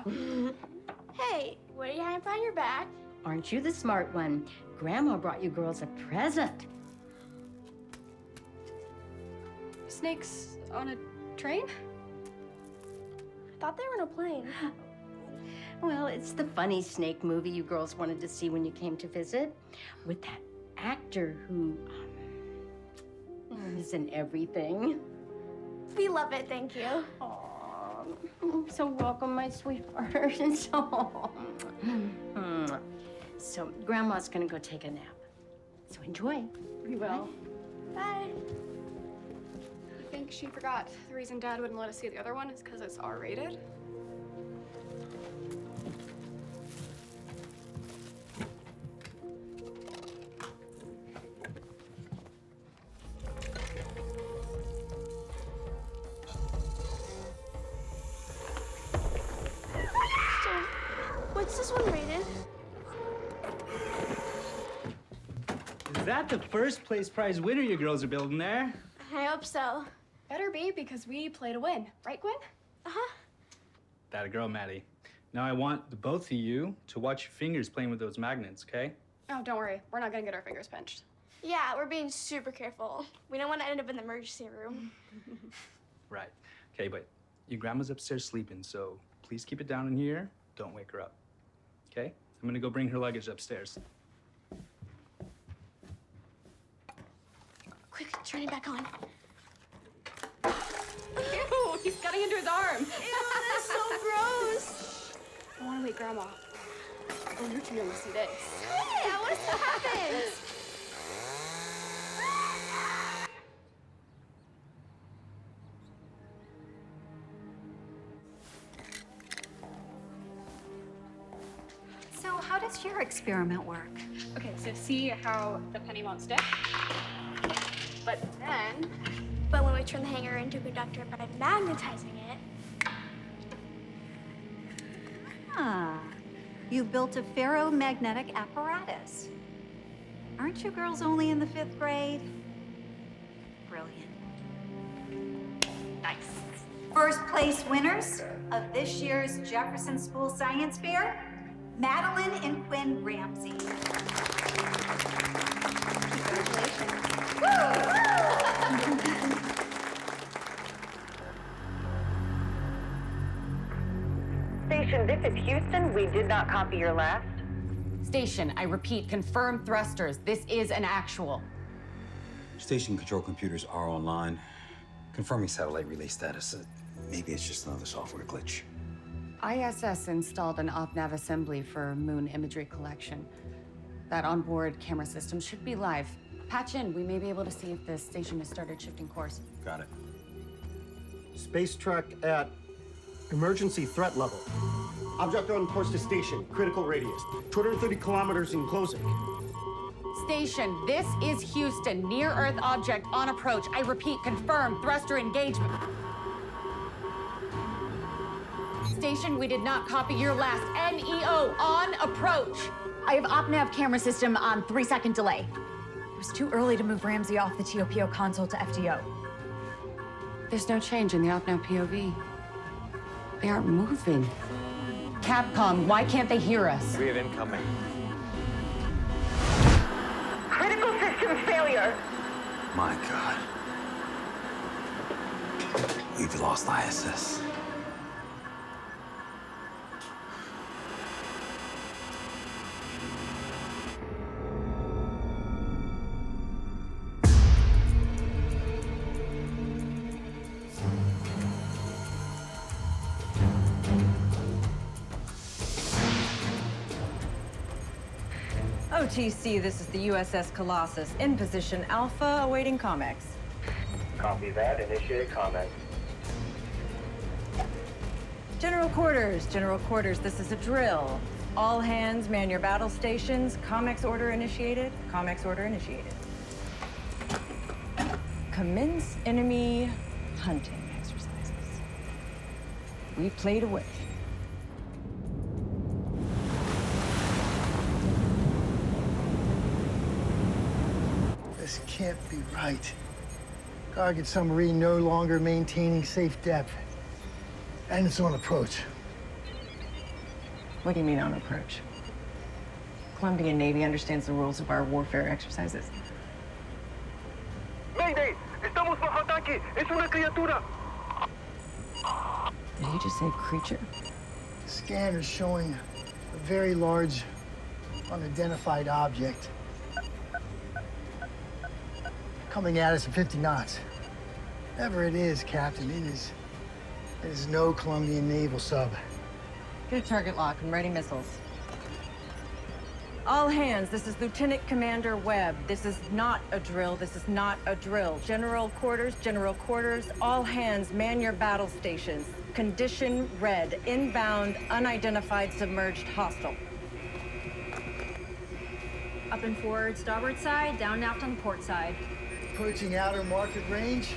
Grandma. Hey, what are you hiding behind your back? Aren't you the smart one? Grandma brought you girls a present. Snakes on a train? I thought they were on a plane. Well, it's the funny snake movie you girls wanted to see when you came to visit, with that actor who is in everything. We love it, thank you. Aw, so welcome, my sweetheart. So Grandma's gonna go take a nap. So enjoy. We will. Bye. I think she forgot the reason Dad wouldn't let us see the other one is because it's R-rated. So, what's this one rated? Is that the first place prize winner you girls are building there? I hope so. Better be, because we play to win. Right, Gwen? Uh-huh. That a girl, Maddie. Now I want the both of you to watch your fingers playing with those magnets, okay? Oh, don't worry. We're not gonna get our fingers pinched. Yeah, we're being super careful. We don't want to end up in the emergency room. Right. Okay, but your grandma's upstairs sleeping, so please keep it down in here. Don't wake her up. Okay? I'm gonna go bring her luggage upstairs. Quick, turn it back on. Ew, he's cutting into his arm. Ew, that's so gross. I want to wake Grandma. Oh, you're too young to see this. Hey, I want to see what happens. So how does your experiment work? Okay, so see how the penny won't stick? But then... But when we turn the hanger into a conductor by magnetizing it, Ah, you built a ferromagnetic apparatus. Aren't you girls only in the 5th grade? Brilliant. Nice. First place winners of this year's Jefferson School Science Fair, Madeline and Quinn Ramsey. Congratulations. Woo! Station, this is Houston. We did not copy your last. Station, I repeat, confirm thrusters. This is an actual. Station control computers are online. Confirming satellite relay status. Maybe it's just another software glitch. ISS installed an op-nav assembly for moon imagery collection. That onboard camera system should be live. Patch in. We may be able to see if the station has started shifting course. Got it. Space truck at emergency threat level. Object on course to station, critical radius. 230 kilometers in closing. Station, this is Houston. Near-Earth object on approach. I repeat, confirm thruster engagement. Station, we did not copy your last. NEO, on approach. I have op-nav camera system on 3-second delay. It was too early to move Ramsey off the TOPO console to FDO. There's no change in the op-nav POV. They aren't moving. Capcom, why can't they hear us? We have incoming. Critical system failure. My God. We've lost ISS. OTC, this is the USS Colossus. In position Alpha, awaiting COMEX. Copy that. Initiate comment. General quarters, this is a drill. All hands man your battle stations. COMEX order initiated. COMEX order initiated. Commence enemy hunting exercises. We played away. This can't be right. Target submarine no longer maintaining safe depth. And it's on approach. What do you mean on approach? Colombian Navy understands the rules of our warfare exercises. Mayday! Estamos bajo ataque! Es una criatura! Did he just say creature? Scanner showing a very large, unidentified object coming at us at 50 knots. Whatever it is, Captain, it is no Colombian naval sub. Get a target lock and ready missiles. All hands, this is Lieutenant Commander Webb. This is not a drill, this is not a drill. General quarters, all hands, man your battle stations. Condition red, inbound, unidentified, submerged, hostile. Up and forward, starboard side, down and aft on the port side. Approaching outer market range.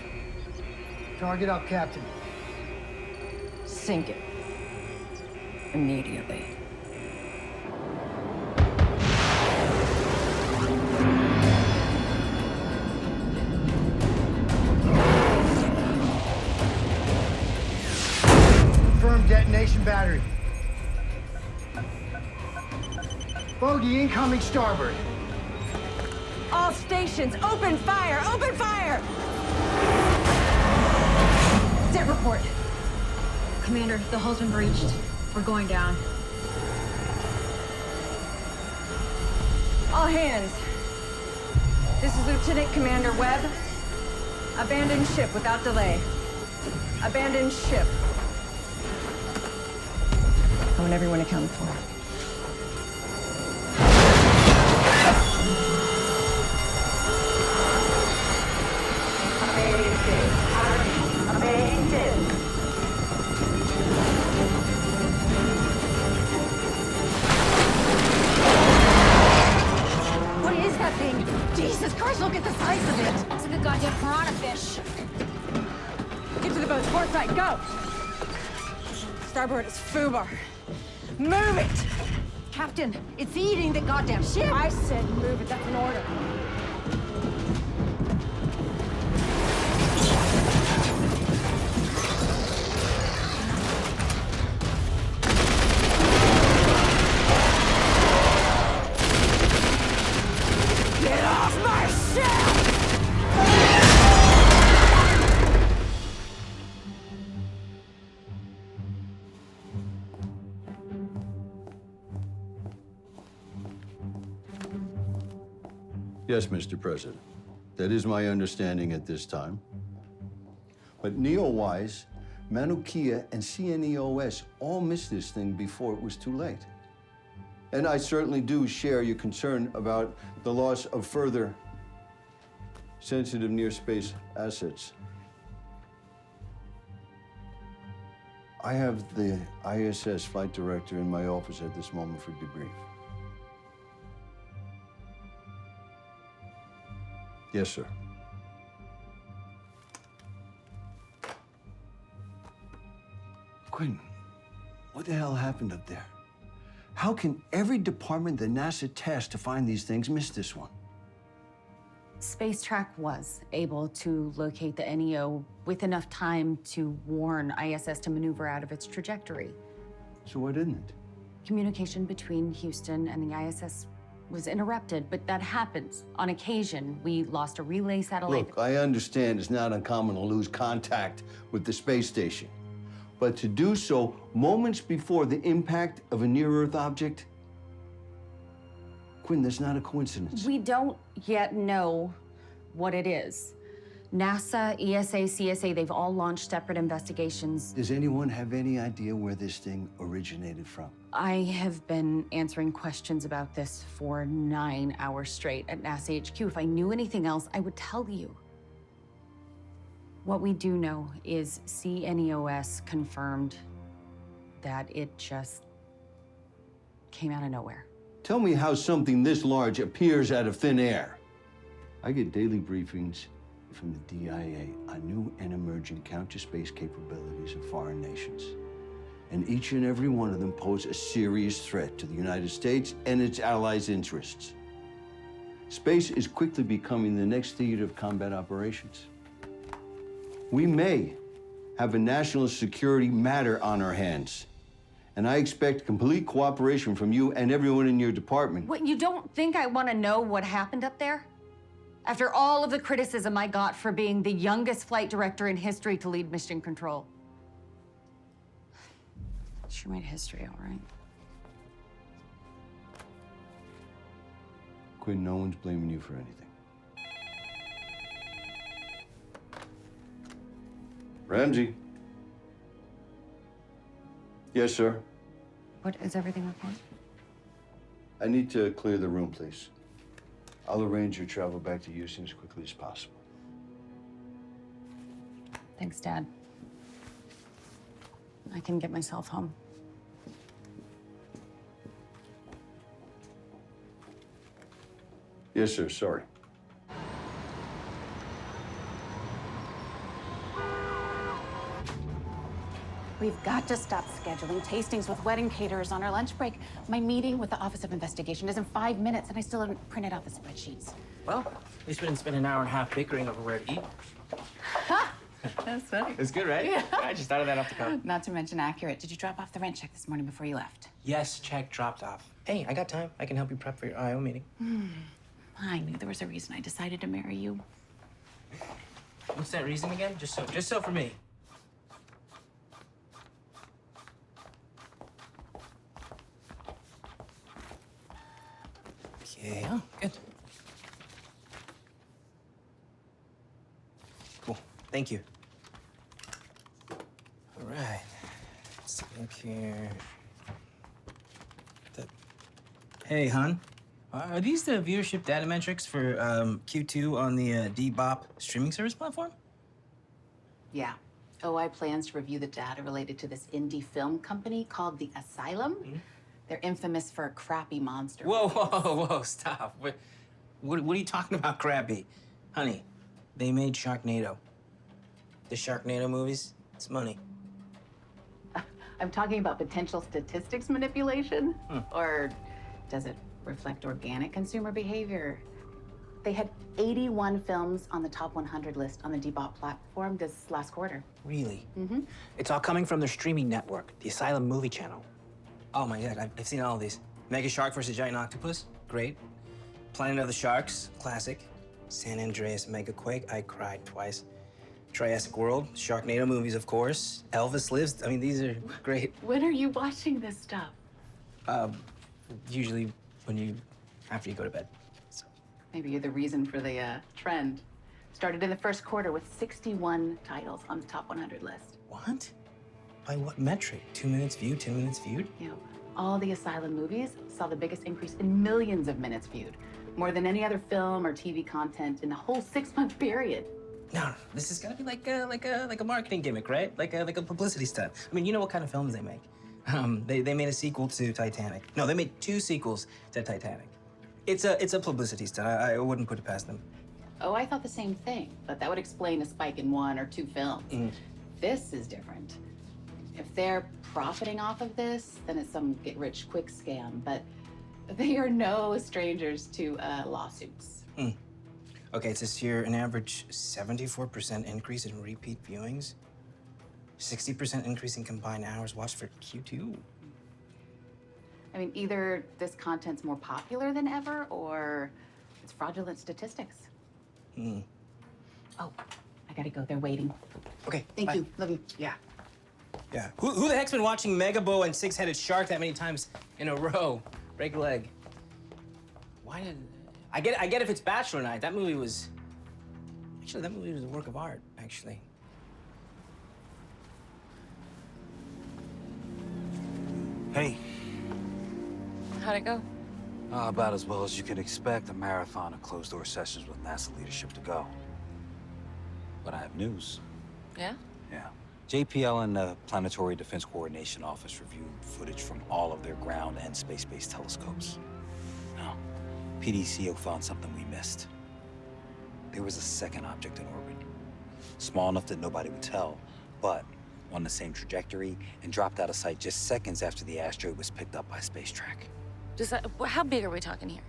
Target up, Captain. Sink it. Immediately. Confirmed detonation battery. Bogey incoming starboard. All stations, open fire! Open fire! Sit report. Commander, the hull's been breached. We're going down. All hands. This is Lieutenant Commander Webb. Abandon ship without delay. Abandon ship. I want everyone accounted for. What is that thing? Jesus Christ, look at the size of it. It's like a goddamn piranha fish. Get to the boat, port side, go! Starboard is FUBAR. Move it! Captain, it's eating the goddamn ship. I said move it, that's an order. Get off my ship! Yes, Mr. President. That is my understanding at this time. But NEOWISE, Manukia, and CNEOS all missed this thing before it was too late. And I certainly do share your concern about the loss of further sensitive near-space assets. I have the ISS flight director in my office at this moment for debrief. Yes, sir. Quinn, what the hell happened up there? How can every department that NASA tasked to find these things miss this one? Space Track was able to locate the NEO with enough time to warn ISS to maneuver out of its trajectory. So why didn't it? Communication between Houston and the ISS was interrupted, but that happens. On occasion, we lost a relay satellite. Look, I understand it's not uncommon to lose contact with the space station. But to do so moments before the impact of a near-Earth object? Quinn, that's not a coincidence. We don't yet know what it is. NASA, ESA, CSA, they've all launched separate investigations. Does anyone have any idea where this thing originated from? I have been answering questions about this for 9 hours straight at NASA HQ. If I knew anything else, I would tell you. What we do know is CNEOS confirmed that it just came out of nowhere. Tell me how something this large appears out of thin air. I get daily briefings from the DIA on new and emerging counter-space capabilities of foreign nations. And each and every one of them pose a serious threat to the United States and its allies' interests. Space is quickly becoming the next theater of combat operations. We may have a national security matter on our hands. And I expect complete cooperation from you and everyone in your department. What, you don't think I want to know what happened up there? After all of the criticism I got for being the youngest flight director in history to lead mission control. She made history, all right. Quinn, no one's blaming you for anything. Ramsey. Yes, sir. What, is everything okay? I need to clear the room, please. I'll arrange your travel back to Houston as quickly as possible. Thanks, Dad. I can get myself home. Yes, sir. Sorry. We've got to stop scheduling tastings with wedding caterers on our lunch break. My meeting with the Office of Investigation is in 5 minutes, and I still haven't printed out the spreadsheets. Well, at least we didn't spend an hour and a half bickering over where to eat. That's funny. It's good, right? Yeah. I just thought of that off the cuff. Not to mention accurate. Did you drop off the rent check this morning before you left? Yes, check dropped off. Hey, I got time. I can help you prep for your IO meeting. I knew there was a reason I decided to marry you. What's that reason again? Just so for me. Okay, oh, good. Cool, thank you. All right, let's take a look here. Hey, hon. Are these the viewership data metrics for Q2 on the Dbop streaming service platform? Yeah. OI plans to review the data related to this indie film company called The Asylum. They're infamous for crappy monster Whoa, stop. What are you talking about, crappy? Honey, they made Sharknado. The Sharknado movies, it's money. I'm talking about potential statistics manipulation. Or does it reflect organic consumer behavior? They had 81 films on the top 100 list on the Dbop platform this last quarter. Really? It's all coming from their streaming network, the Asylum Movie Channel. Oh my God, I've seen all of these. Mega Shark vs. Giant Octopus, great. Planet of the Sharks, classic. San Andreas Mega Quake, I cried twice. Triassic World, Sharknado movies, of course. Elvis Lives, I mean, these are great. When are you watching this stuff? Usually after you go to bed. Maybe you're the reason for the trend. Started in the first quarter with 61 titles on the top 100 list. What? By what metric? 2 minutes viewed, 10 minutes viewed? You know, all the Asylum movies saw the biggest increase in millions of minutes viewed, more than any other film or TV content in the whole 6-month period. No, this has got to be like a marketing gimmick, right? Like a publicity stunt. I mean, you know what kind of films they make. They made a sequel to Titanic. No, they made 2 sequels to Titanic. It's a publicity stunt. I wouldn't put it past them. Oh, I thought the same thing, but that would explain a spike in 1 or 2 films. This is different. If they're profiting off of this, then it's some get-rich-quick scam, but they are no strangers to lawsuits. Okay, it says here an average 74% increase in repeat viewings, 60% increase in combined hours watched for Q2. I mean, either this content's more popular than ever, or it's fraudulent statistics. Oh, I gotta go. They're waiting. Okay, Thank bye. you. Love you. Yeah. Yeah. Who the heck's been watching Megabo and Six-Headed Shark that many times in a row? Break a leg. Why did... I get if it's Bachelor Night. That movie was... Actually, that movie was a work of art, actually. Hey. How'd it go? About as well as you could expect. A marathon of closed-door sessions with NASA leadership to go. But I have news. Yeah? Yeah. JPL and the Planetary Defense Coordination Office reviewed footage from all of their ground and space-based telescopes. Now, PDCO found something we missed. There was a second object in orbit. Small enough that nobody would tell, but on the same trajectory and dropped out of sight just seconds after the asteroid was picked up by Space Track. How big are we talking here?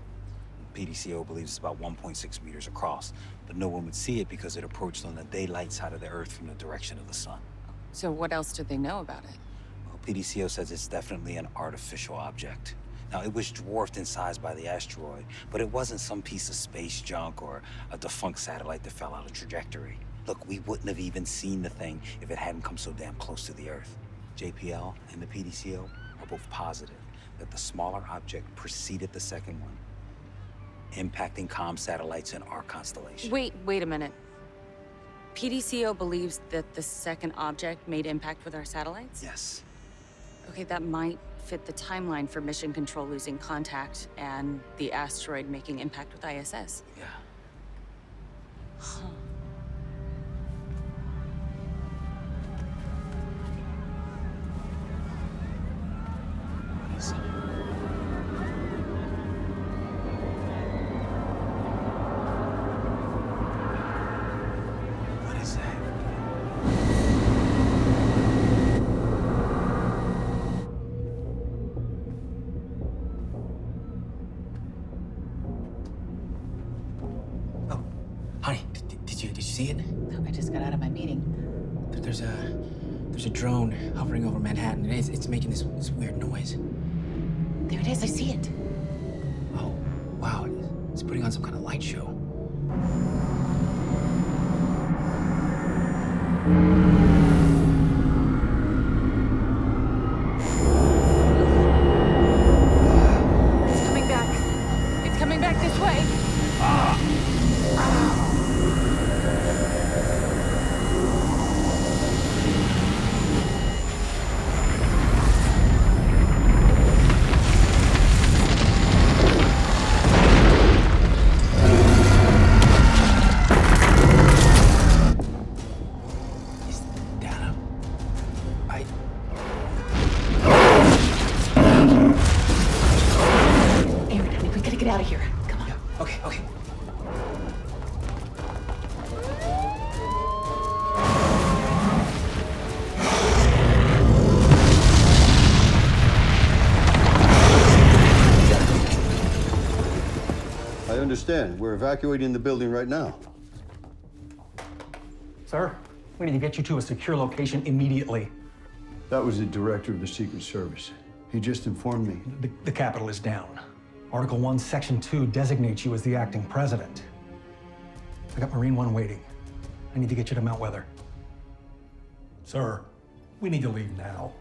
PDCO believes it's about 1.6 meters across, but no one would see it because it approached on the daylight side of the Earth from the direction of the sun. So what else did they know about it? Well, PDCO says it's definitely an artificial object. Now, it was dwarfed in size by the asteroid, but it wasn't some piece of space junk or a defunct satellite that fell out of trajectory. Look, we wouldn't have even seen the thing if it hadn't come so damn close to the Earth. JPL and the PDCO are both positive that the smaller object preceded the second one, impacting comm satellites in our constellation. Wait a minute. PDCO believes that the second object made impact with our satellites? Yes. Okay, that might fit the timeline for mission control losing contact and the asteroid making impact with ISS. Yeah. Huh. What is it? What is that? Honey, did you see it? No, I just got out of my meeting. There's a drone hovering over Manhattan, and it's making this weird noise. There it is, I see it. Oh, wow, it's putting on some kind of light show. It's coming back. It's coming back this way. Understand. We're evacuating the building right now. Sir, we need to get you to a secure location immediately. That was the director of the Secret Service. He just informed me. The Capitol is down. Article 1, Section 2 designates you as the acting president. I got Marine 1 waiting. I need to get you to Mount Weather. Sir, we need to leave now.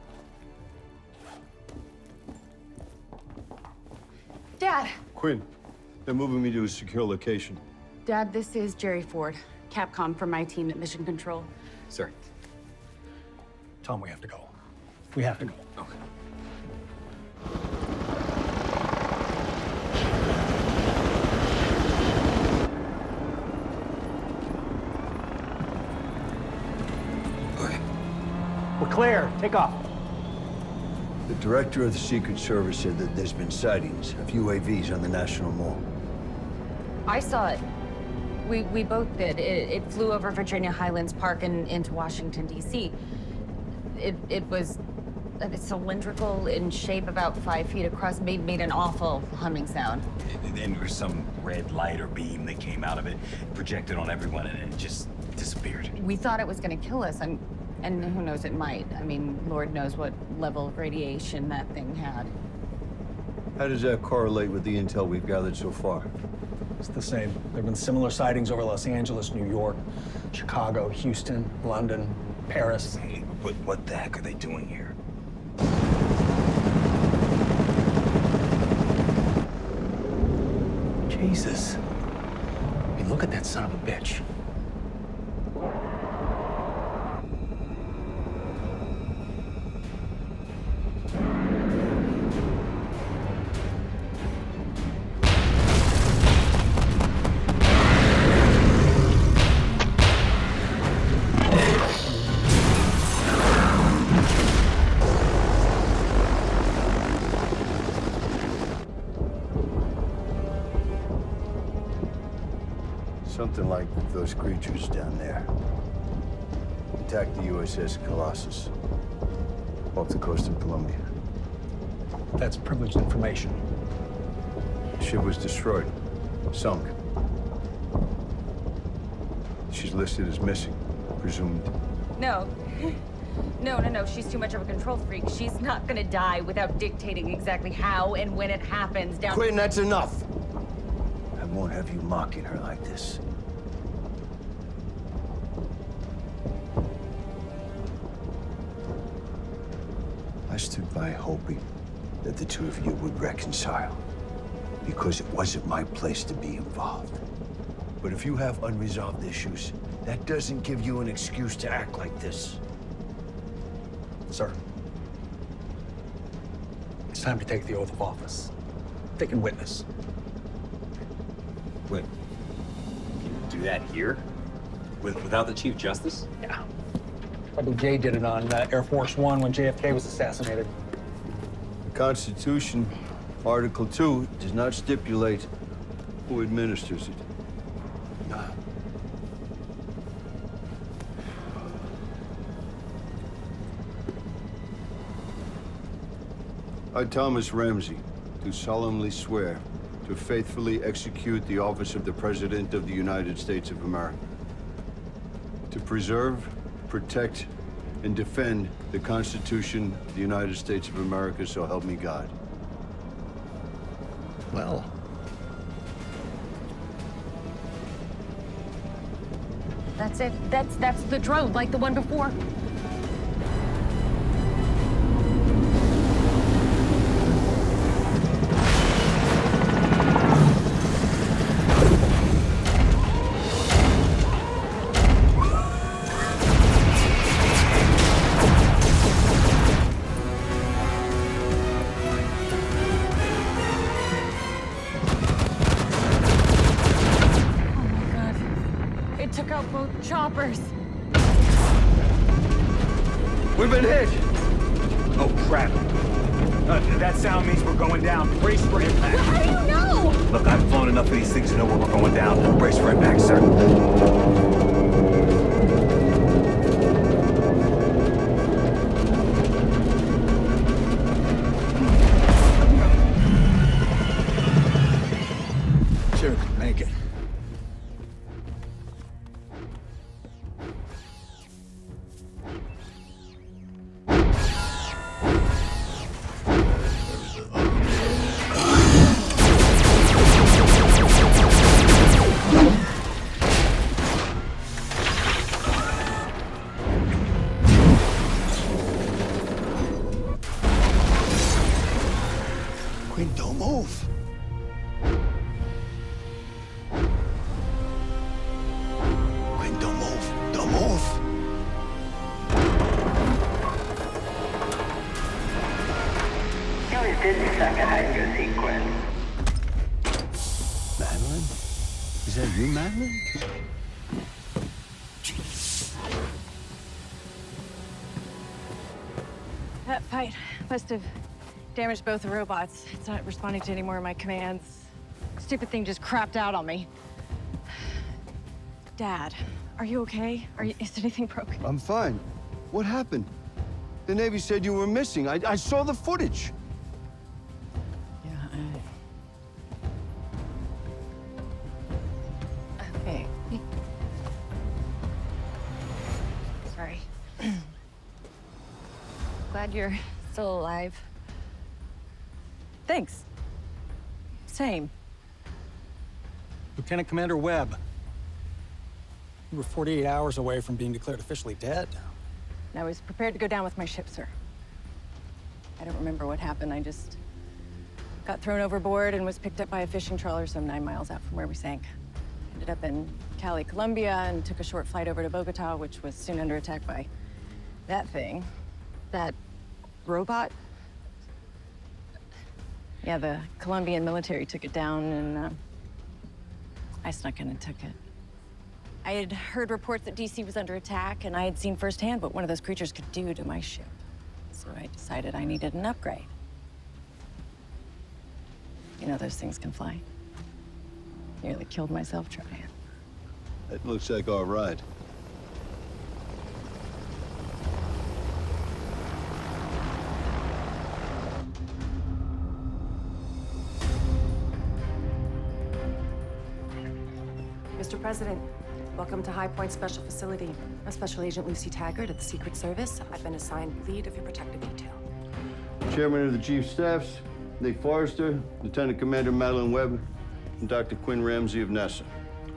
Dad! Quinn, they're moving me to a secure location. Dad, this is Jerry Ford, Capcom from my team at Mission Control. Sir. Tom, we have to go. We have to go. Okay. We're clear. Take off. The director of the Secret Service said that there's been sightings of UAVs on the National Mall. I saw it. We both did. It flew over Virginia Highlands Park and into Washington, D.C. It was cylindrical in shape, about 5 feet across, made an awful humming sound. And then there was some red light or beam that came out of it, projected on everyone, and it just disappeared. We thought it was going to kill us, and who knows, it might. I mean, Lord knows what level of radiation that thing had. How does that correlate with the intel we've gathered so far? It's the same. There have been similar sightings over Los Angeles, New York, Chicago, Houston, London, Paris. Hey, but what the heck are they doing here? Jesus. I mean, look at that son of a bitch. Something like those creatures down there. Attacked the USS Colossus off the coast of Colombia. That's privileged information. The ship was destroyed, sunk. She's listed as missing, presumed. No. No, she's too much of a control freak. She's not gonna die without dictating exactly how and when it happens down— Quinn, that's enough. I won't have you mocking her like this. I stood by hoping that the two of you would reconcile, because it wasn't my place to be involved. But if you have unresolved issues, that doesn't give you an excuse to act like this. Sir, it's time to take the oath of office. Taking witness. Wait. Do that here? Without the Chief Justice? Yeah. I think Jhey did it on Air Force One when JFK was assassinated. The Constitution, Article 2, does not stipulate who administers it. I, Thomas Ramsey, do solemnly swear to faithfully execute the office of the President of the United States of America, to preserve, protect, and defend the Constitution of the United States of America, so help me God. Well. That's it. That's the drone, like the one before. Choppers. We've been hit! Oh, crap. That sound means we're going down. Brace for impact. How do you know? Look, I've flown enough of these things to know where we're going down. Brace for impact, sir. Sure, make it. Don't move. Quinn, don't move. Don't move. You always did suck at hide and go seek, Quinn. Madeline? Is that you, Madeline? That fight must have damaged both the robots. It's not responding to any more of my commands. Stupid thing just crapped out on me. Dad, are you okay? Is anything broken? I'm fine. What happened? The Navy said you were missing. I saw the footage. Yeah, Okay. Sorry. Glad you're still alive. Thanks. Same. Lieutenant Commander Webb. You were 48 hours away from being declared officially dead. I was prepared to go down with my ship, sir. I don't remember what happened. I just got thrown overboard and was picked up by a fishing trawler some 9 miles out from where we sank. Ended up in Cali, Colombia, and took a short flight over to Bogota, which was soon under attack by that thing. That robot? Yeah, the Colombian military took it down, and I snuck in and took it. I had heard reports that DC was under attack, and I had seen firsthand what one of those creatures could do to my ship. So I decided I needed an upgrade. You know, those things can fly. Nearly killed myself trying. That looks like our ride. Mr. President, Welcome to High Point Special Facility. I'm Special Agent Lucy Taggart of the Secret Service. I've been assigned lead of your protective detail. Chairman of the Chief Staffs, Nate Forrester, Lieutenant Commander Madeline Webb, and Dr. Quinn Ramsey of NASA.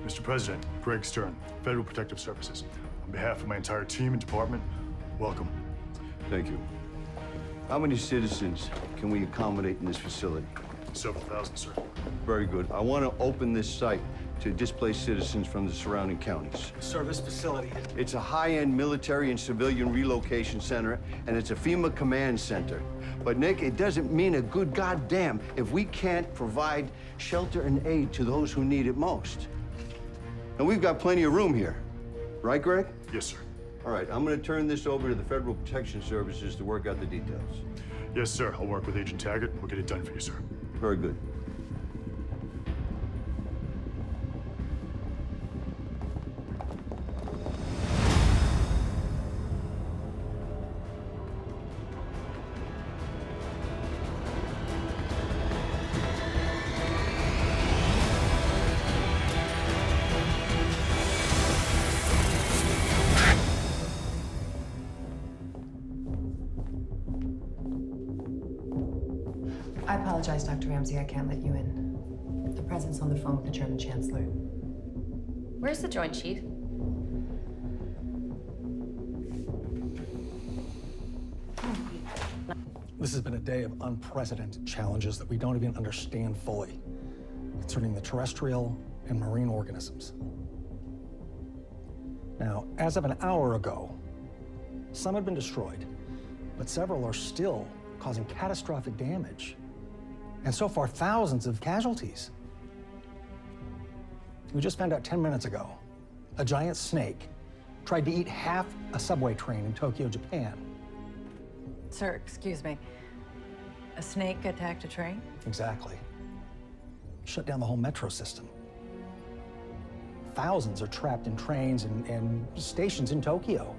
Mr. President, Greg Stern, Federal Protective Services. On behalf of my entire team and department, welcome. Thank you. How many citizens can we accommodate in this facility? Several thousand, sir. Very good. I want to open this site to displaced citizens from the surrounding counties. Service facility. It's a high-end military and civilian relocation center, and it's a FEMA command center. But Nick, it doesn't mean a good goddamn if we can't provide shelter and aid to those who need it most. And we've got plenty of room here. Right, Greg? Yes, sir. All right, I'm going to turn this over to the Federal Protection Services to work out the details. Yes, sir. I'll work with Agent Taggart. We'll get it done for you, sir. Very good. I apologize, Dr. Ramsey. I can't let you in. The president's on the phone with the German Chancellor. Where's the Joint Chief? This has been a day of unprecedented challenges that we don't even understand fully concerning the terrestrial and marine organisms. Now, as of an hour ago, some had been destroyed, but several are still causing catastrophic damage. And so far, thousands of casualties. We just found out 10 minutes ago, a giant snake tried to eat half a subway train in Tokyo, Japan. Sir, excuse me. A snake attacked a train? Exactly. Shut down the whole metro system. Thousands are trapped in trains and stations in Tokyo.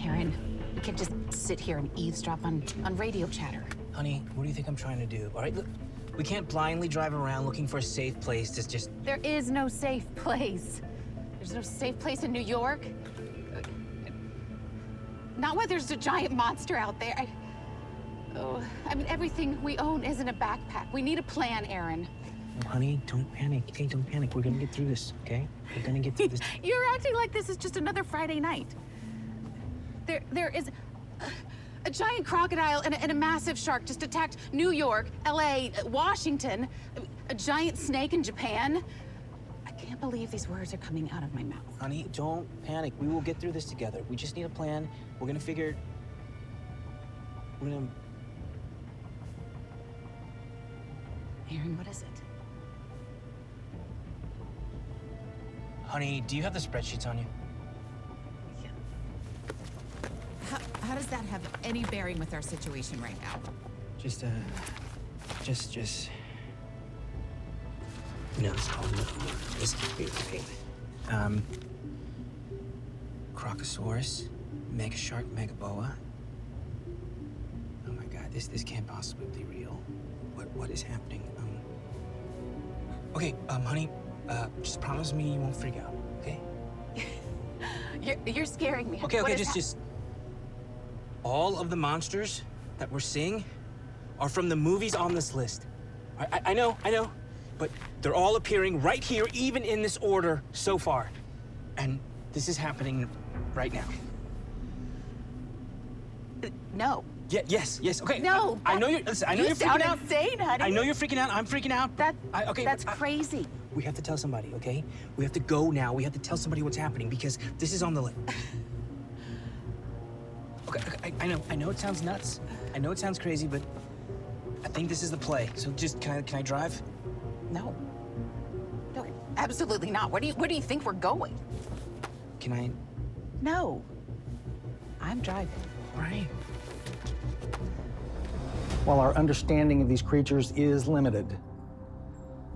Aaron, we can't just sit here and eavesdrop on radio chatter. Honey, what do you think I'm trying to do? All right, look, we can't blindly drive around looking for a safe place to just... There is no safe place. There's no safe place in New York. Not when there's a giant monster out there. I mean, everything we own isn't a backpack. We need a plan, Aaron. Honey, don't panic. Okay, don't panic. We're gonna get through this, okay? We're gonna get through this. You're acting like this is just another Friday night. There is a giant crocodile and a massive shark just attacked New York, LA, Washington, a giant snake in Japan. I can't believe these words are coming out of my mouth. Honey, don't panic. We will get through this together. We just need a plan. We're gonna figure... We're gonna... Aaron, what is it? Honey, do you have the spreadsheets on you? How does that have any bearing with our situation right now? Just... No, it's all no. This can't be right. Crocosaurus, Mega Shark, Mega Boa. Oh my God, this can't possibly be real. What is happening? Okay, honey, just promise me you won't freak out, okay? You're scaring me. Okay, just... All of the monsters that we're seeing are from the movies on this list. I know, but they're all appearing right here, even in this order so far. And this is happening right now. No. Yeah, yes, okay. No. I know you're, listen, I know you're freaking sound out. Insane, honey. I know you're freaking out. I'm freaking out. Okay. That's crazy. We have to tell somebody, okay? We have to go now. We have to tell somebody what's happening because this is on the list. Okay, I know it sounds nuts. I know it sounds crazy, but I think this is the play. So just, can I drive? No, absolutely not. Where do you think we're going? Can I? No, I'm driving. All right. While our understanding of these creatures is limited,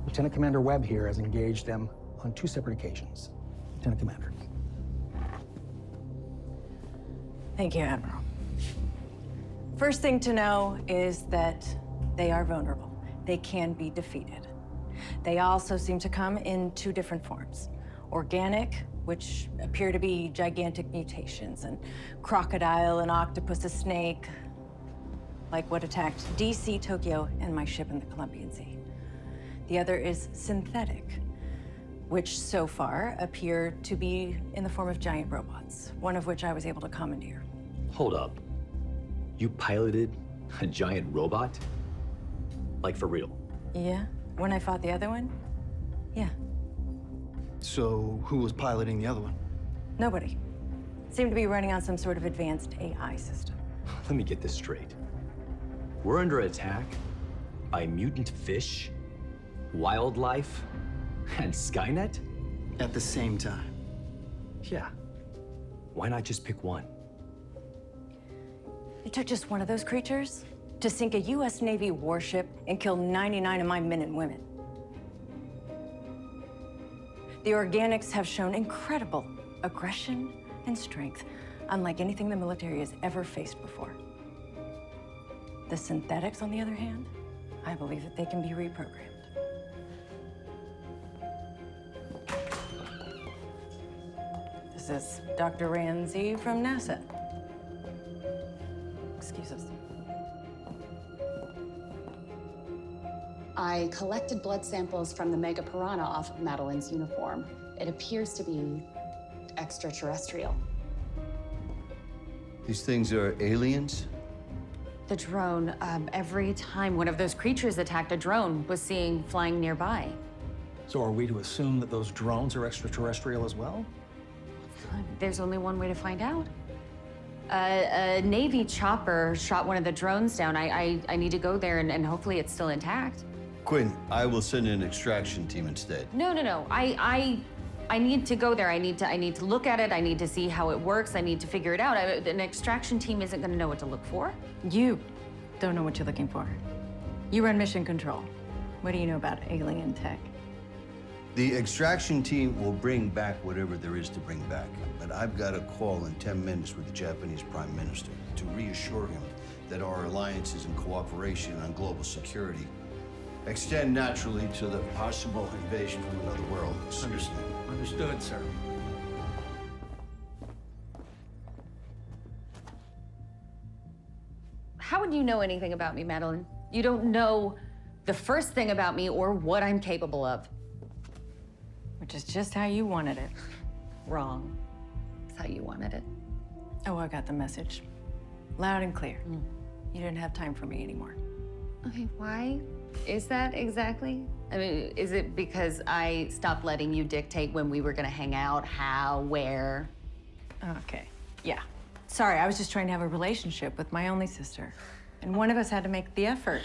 Lieutenant Commander Webb here has engaged them on 2 separate occasions. Lieutenant Commander. Thank you, Admiral. First thing to know is that they are vulnerable. They can be defeated. They also seem to come in two different forms. Organic, which appear to be gigantic mutations, and crocodile, an octopus, a snake, like what attacked DC, Tokyo, and my ship in the Columbian Sea. The other is synthetic, which so far appear to be in the form of giant robots, one of which I was able to commandeer. Hold up. You piloted a giant robot? Like for real? Yeah, when I fought the other one, yeah. So who was piloting the other one? Nobody. Seemed to be running on some sort of advanced AI system. Let me get this straight. We're under attack by mutant fish, wildlife, and Skynet? At the same time. Yeah. Why not just pick one? It took just one of those creatures to sink a US Navy warship and kill 99 of my men and women. The organics have shown incredible aggression and strength, unlike anything the military has ever faced before. The synthetics, on the other hand, I believe that they can be reprogrammed. This is Dr. Ramsey from NASA. Excuse us. I collected blood samples from the mega piranha off of Madeline's uniform. It appears to be extraterrestrial. These things are aliens? The drone, every time one of those creatures attacked a drone, was seen flying nearby. So are we to assume that those drones are extraterrestrial as well? There's only one way to find out. A Navy chopper shot one of the drones down. I need to go there and hopefully it's still intact. Quinn, I will send an extraction team instead. No. I need to go there. I need to look at it. I need to see how it works. I need to figure it out. An extraction team isn't going to know what to look for. You don't know what you're looking for. You run mission control. What do you know about alien tech? The extraction team will bring back whatever there is to bring back. But I've got a call in 10 minutes with the Japanese Prime Minister to reassure him that our alliances and cooperation on global security extend naturally to the possible invasion from another world. Understood, sir. How would you know anything about me, Madeline? You don't know the first thing about me or what I'm capable of. Which is just how you wanted it. Wrong. It's how you wanted it. Oh, I got the message. Loud and clear. You didn't have time for me anymore. Okay, why is that exactly? I mean, is it because I stopped letting you dictate when we were gonna hang out, how, where? Okay, yeah. Sorry, I was just trying to have a relationship with my only sister. And one of us had to make the effort.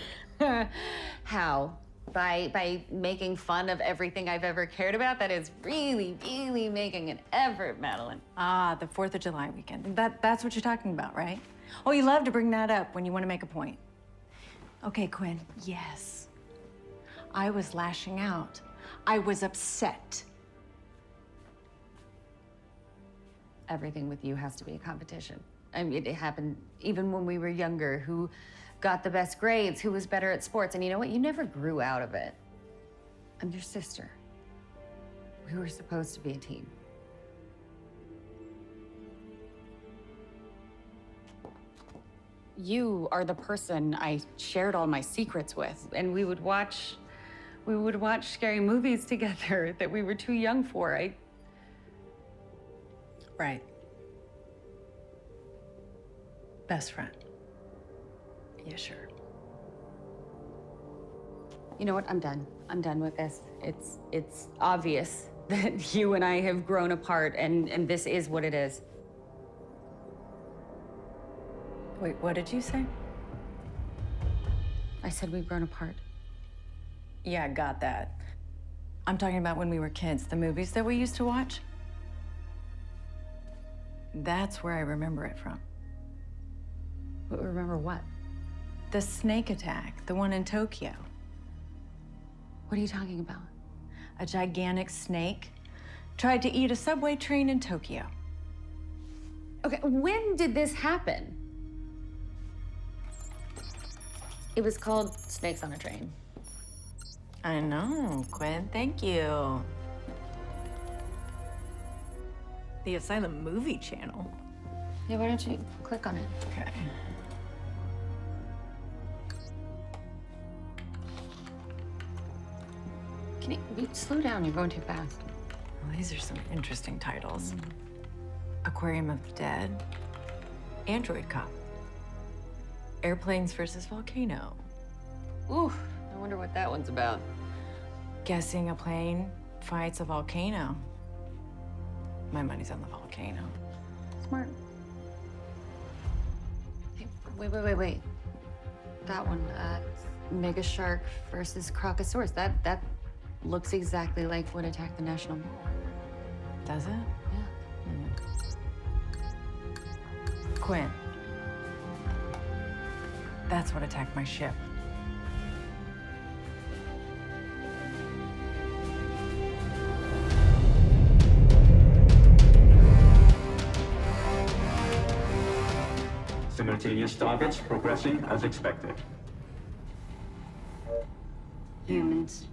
How? By making fun of everything I've ever cared about? That is really, really making an effort, Madeline. Ah, the 4th of July weekend. That's what you're talking about, right? Oh, you love to bring that up when you want to make a point. Okay, Quinn, yes. I was lashing out. I was upset. Everything with you has to be a competition. I mean, it happened even when we were younger. Who got the best grades, who was better at sports, and you know what? You never grew out of it. I'm your sister. We were supposed to be a team. You are the person I shared all my secrets with, and we would watch scary movies together that we were too young for. Right. Best friend. Yeah, sure. You know what? I'm done. I'm done with this. It's obvious that you and I have grown apart, and this is what it is. Wait, what did you say? I said we've grown apart. Yeah, got that. I'm talking about when we were kids, the movies that we used to watch. That's where I remember it from. Remember what? The snake attack, the one in Tokyo. What are you talking about? A gigantic snake tried to eat a subway train in Tokyo. Okay, when did this happen? It was called Snakes on a Train. I know, Quinn. Thank you. The Asylum movie channel. Yeah, why don't you click on it? Okay. Can you slow down? You're going too fast. Well, these are some interesting titles. Aquarium of the Dead. Android Cop. Airplanes versus Volcano. Ooh, I wonder what that one's about. Guessing a plane fights a volcano. My money's on the volcano. Smart. Hey, wait. That one, Mega Shark versus Crocosaurus. That looks exactly like what attacked the National Mall. Does it? Yeah. Quinn. That's what attacked my ship. Simultaneous targets progressing as expected. Humans.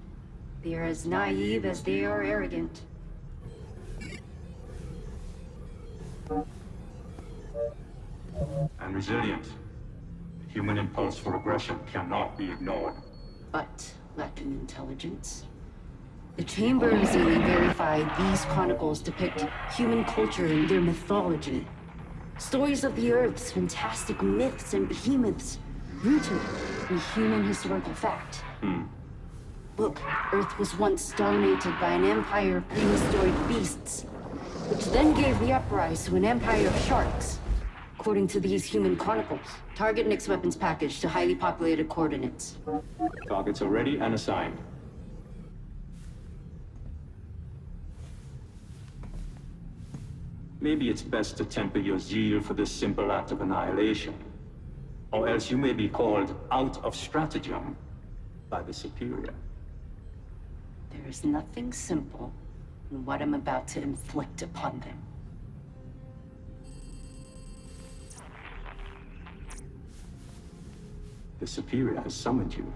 They are as naive as they are arrogant. And resilient. The human impulse for aggression cannot be ignored. But lacking intelligence. The Chamber easily verified these chronicles depict human culture and their mythology. Stories of the Earth's fantastic myths and behemoths, rooted in human historical fact. Look, Earth was once dominated by an empire of prehistoric beasts, which then gave the uprise to an empire of sharks. According to these human chronicles, target Nick's weapons package to highly populated coordinates. Targets are ready and assigned. Maybe it's best to temper your zeal for this simple act of annihilation, or else you may be called out of stratagem by the Superior. There is nothing simple in what I'm about to inflict upon them. The Superior has summoned you.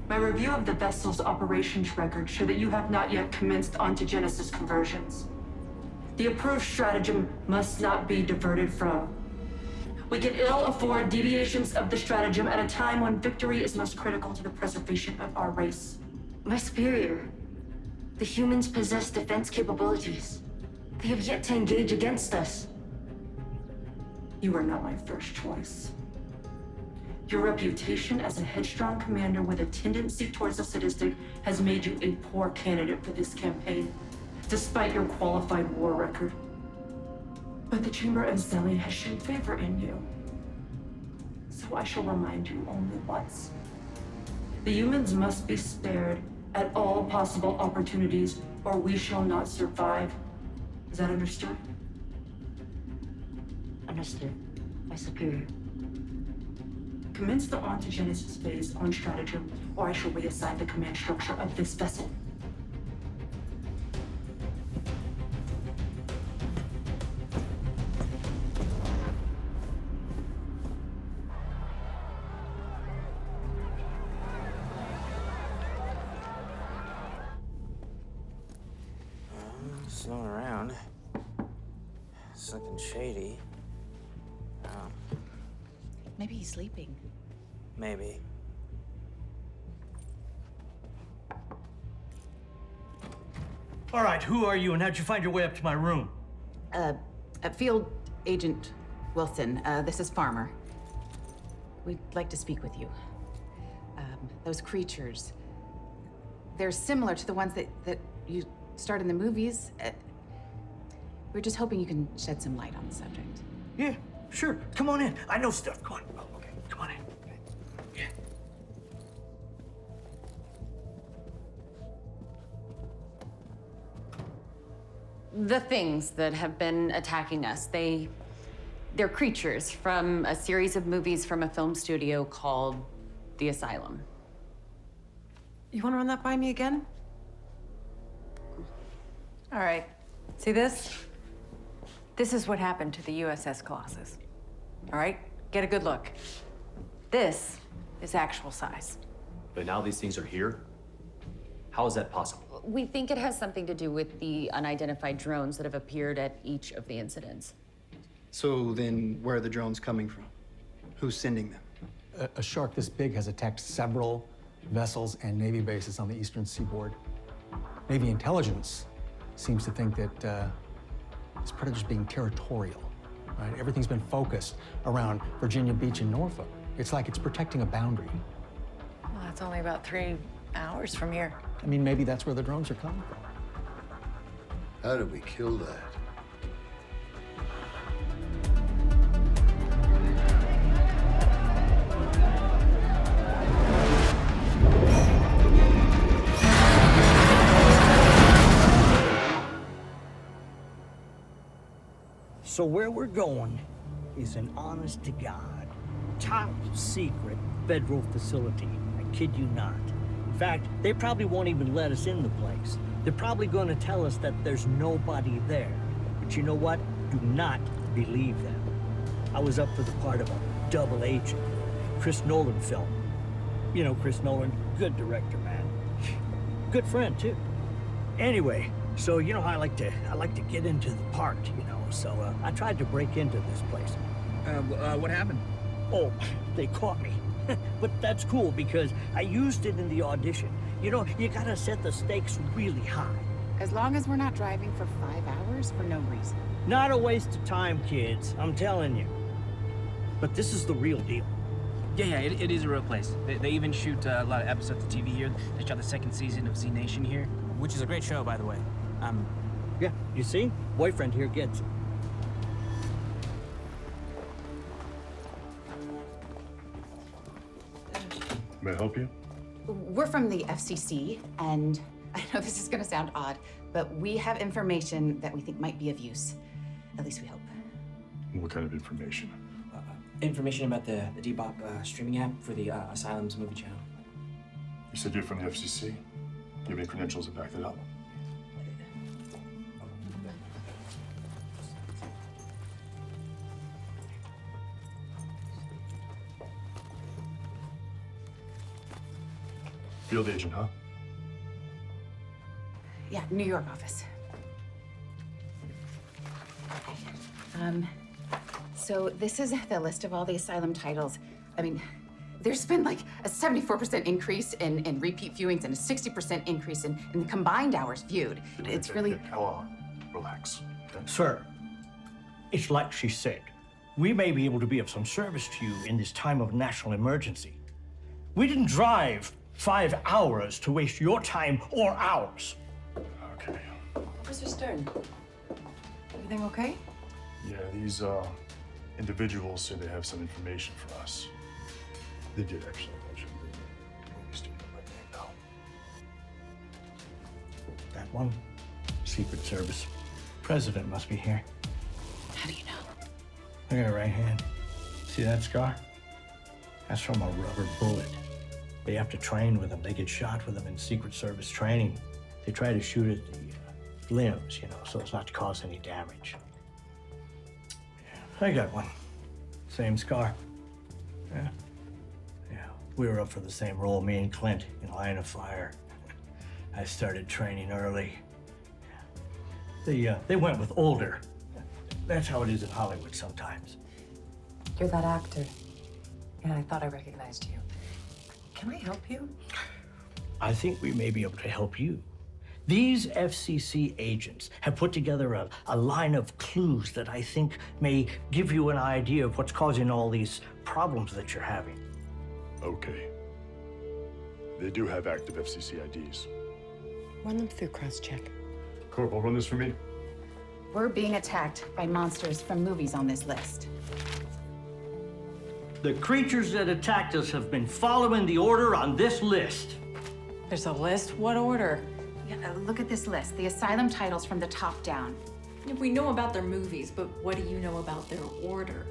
My review of the vessel's operations record show that you have not yet commenced ontogenesis conversions. The approved stratagem must not be diverted from. We can ill afford deviations of the stratagem at a time when victory is most critical to the preservation of our race. My superior, the humans possess defense capabilities. They have yet to engage against us. You are not my first choice. Your reputation as a headstrong commander with a tendency towards the sadistic has made you a poor candidate for this campaign, despite your qualified war record. But the Chamber of Zelly has shown favor in you. So I shall remind you only once. The humans must be spared at all possible opportunities, or we shall not survive. Is that understood? Understood, my superior. Commence the ontogenesis phase on stratagem, or I shall reassign the command structure of this vessel. It's not around. Something shady. Maybe he's sleeping. Maybe. All right, who are you and how'd you find your way up to my room? Field Agent Wilson, this is Farmer. We'd like to speak with you. Those creatures, they're similar to the ones that you starred in the movies. We're just hoping you can shed some light on the subject. Yeah, sure. Come on in. I know stuff. Come on. Oh, okay. Come on in. Yeah. The things that have been attacking us, they're creatures from a series of movies from a film studio called The Asylum. You want to run that by me again? All right. See this? This is what happened to the USS Colossus. All right? Get a good look. This is actual size. But now these things are here? How is that possible? We think it has something to do with the unidentified drones that have appeared at each of the incidents. So then, where are the drones coming from? Who's sending them? A shark this big has attacked several vessels and Navy bases on the eastern seaboard. Navy intelligence seems to think that this predator's being territorial. Right? Everything's been focused around Virginia Beach and Norfolk. It's like it's protecting a boundary. Well, that's only about 3 hours from here. I mean, maybe that's where the drones are coming from. How do we kill that? So where we're going is an honest-to-God, top-secret federal facility. I kid you not. In fact, they probably won't even let us in the place. They're probably going to tell us that there's nobody there. But you know what? Do not believe them. I was up for the part of a double agent, Chris Nolan film. You know Chris Nolan, good director, man. Good friend, too. Anyway, so you know how I like to get into the part, you know. So I tried to break into this place. What happened? Oh, they caught me. But that's cool because I used it in the audition. You know, you gotta set the stakes really high. As long as we're not driving for 5 hours for no reason. Not a waste of time, kids, I'm telling you. But this is the real deal. Yeah, it is a real place. They even shoot a lot of episodes of TV here. They shot the 2nd season of Z Nation here, which is a great show, by the way. Yeah, you see? Boyfriend here gets it. May I help you? We're from the FCC, and I know this is gonna sound odd, but we have information that we think might be of use. At least we hope. What kind of information? Information about the Debop streaming app for the Asylum's movie channel. You said you're from the FCC? You have any credentials to back that up? Field agent, huh? Yeah, New York office. So this is the list of all the Asylum titles. I mean, there's been like a 74% increase in repeat viewings and a 60% increase in the combined hours viewed. It's really... Relax. Okay? Sir, it's like she said. We may be able to be of some service to you in this time of national emergency. We didn't drive 5 hours to waste your time or ours. Okay. Mr. Stern, everything okay? Yeah, these individuals say they have some information for us. They did actually mention the movie studio by name now. That one? Secret Service. President must be here. How do you know? Look at her right hand. See that scar? That's from a rubber bullet. They have to train with them. They get shot with them in Secret Service training. They try to shoot at the limbs, you know, so as not to cause any damage. Yeah, I got one. Same scar. Yeah. Yeah, we were up for the same role, me and Clint, in Line of Fire. I started training early. They went with older. That's how it is in Hollywood sometimes. You're that actor. Yeah, I thought I recognized you. Can I help you? I think we may be able to help you. These FCC agents have put together a line of clues that I think may give you an idea of what's causing all these problems that you're having. Okay. They do have active FCC IDs. Run them through cross-check. Corporal, run this for me. We're being attacked by monsters from movies on this list. The creatures that attacked us have been following the order on this list. There's a list? What order? Yeah, look at this list. The asylum titles from the top down. We know about their movies, but what do you know about their order?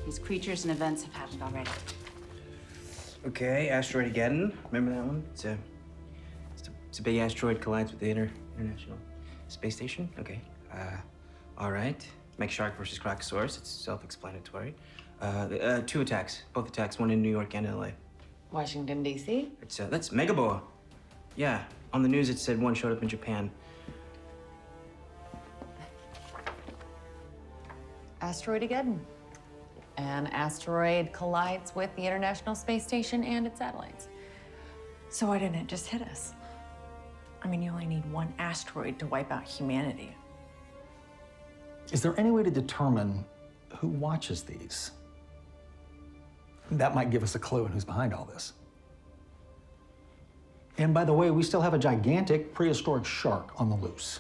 These creatures and events have happened already. Okay, Asteroidageddon. Remember that one? It's a big asteroid collides with the International Space Station. Okay. All right. Mega Shark versus Crocosaurus. It's self-explanatory. 2 attacks. Both attacks. One in New York and LA. Washington, D.C.? That's Megaboa. Yeah. On the news, it said one showed up in Japan. Asteroidageddon. An asteroid collides with the International Space Station and its satellites. So why didn't it just hit us? I mean, you only need one asteroid to wipe out humanity. Is there any way to determine who watches these? That might give us a clue on who's behind all this. And by the way, we still have a gigantic prehistoric shark on the loose.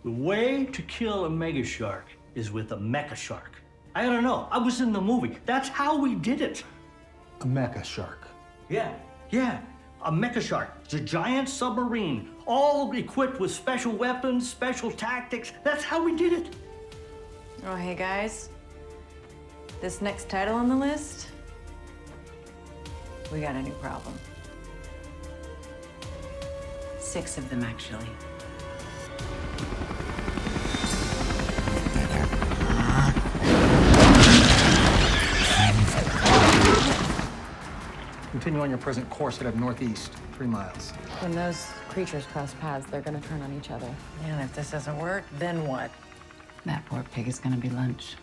The way to kill a mega shark is with a mecha shark. I don't know. I was in the movie. That's how we did it. A mecha shark? Yeah. A mecha shark. It's a giant submarine, all equipped with special weapons, special tactics. That's how we did it. Oh, hey guys. This next title on the list, we got a new problem. 6 of them, actually. Continue on your present course, head up northeast, 3 miles. When those creatures cross paths, they're gonna turn on each other. And if this doesn't work, then what? That poor pig is gonna be lunch.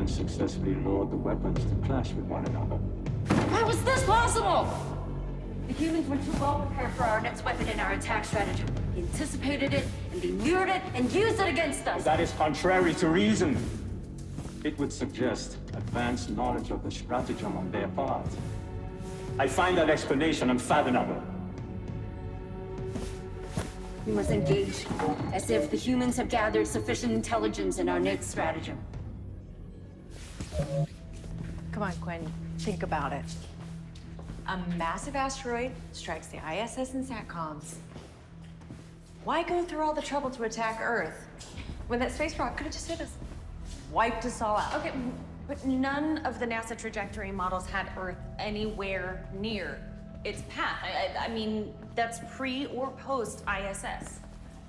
Successfully lowered the weapons to clash with one another. How is this possible? The humans were too well prepared for our next weapon in our attack strategy. They anticipated it, and they mirrored it, and used it against us. That is contrary to reason. It would suggest advanced knowledge of the stratagem on their part. I find that explanation unfathomable. We must engage as if the humans have gathered sufficient intelligence in our next stratagem. Come on, Quinn, think about it. A massive asteroid strikes the ISS and SATCOMs. Why go through all the trouble to attack Earth when that space rock could have just hit us, wiped us all out? Okay, but none of the NASA trajectory models had Earth anywhere near its path. I mean, that's pre or post ISS.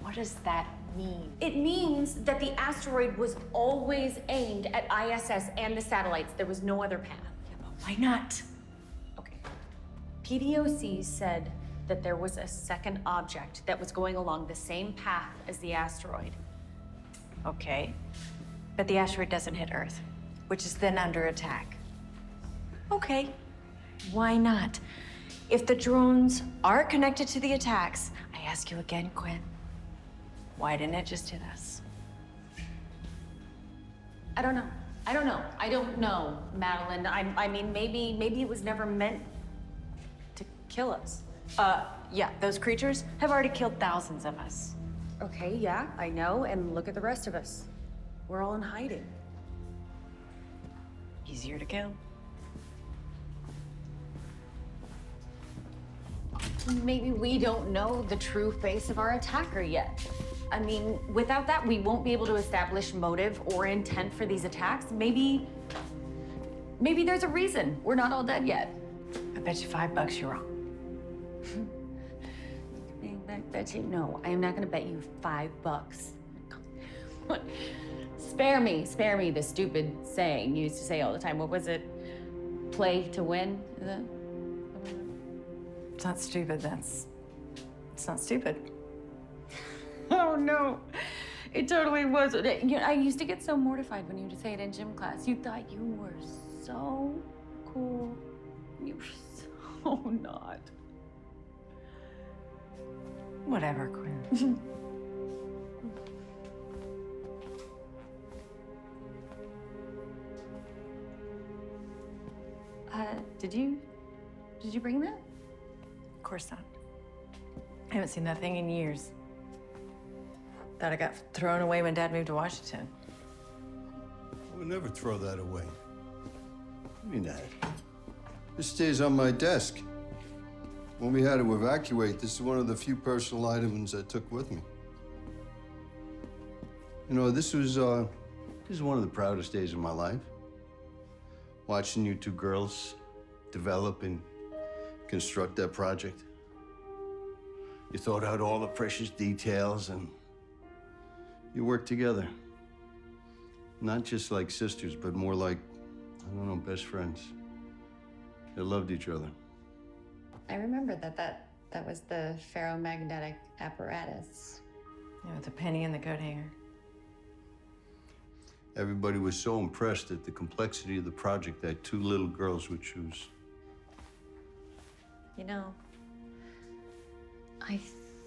What does that mean? It means that the asteroid was always aimed at ISS and the satellites. There was no other path. Yeah, but why not? Okay. PDOC said that there was a second object that was going along the same path as the asteroid. Okay, but the asteroid doesn't hit Earth, which is then under attack. Okay, why not? If the drones are connected to the attacks, I ask you again, Quinn, why didn't it just hit us? I don't know, Madeline. I mean, maybe it was never meant to kill us. Yeah, those creatures have already killed thousands of us. Okay, yeah, I know, and look at the rest of us. We're all in hiding. Easier to kill. Maybe we don't know the true face of our attacker yet. I mean, without that, we won't be able to establish motive or intent for these attacks. Maybe there's a reason we're not all dead yet. I bet you $5 you're wrong. I bet you no. I am not gonna bet you $5. What? Spare me the stupid saying you used to say all the time. What was it? Play to win? Is that? It's not stupid, it's not stupid. Oh no. It totally was. I used to get so mortified when you would say it in gym class. You thought you were so cool. You were so not. Whatever, Quinn. Did you bring that? Of course not. I haven't seen that thing in years. Thought it got thrown away when Dad moved to Washington. We'll never throw that away. I mean that. This stays on my desk. When we had to evacuate, this is one of the few personal items I took with me. You know, this was one of the proudest days of my life. Watching you two girls develop and construct that project. You thought out all the precious details and you worked together. Not just like sisters, but more like, I don't know, best friends. They loved each other. I remember that was the ferromagnetic apparatus. Yeah, with the penny and the coat hanger. Everybody was so impressed at the complexity of the project that two little girls would choose. You know, I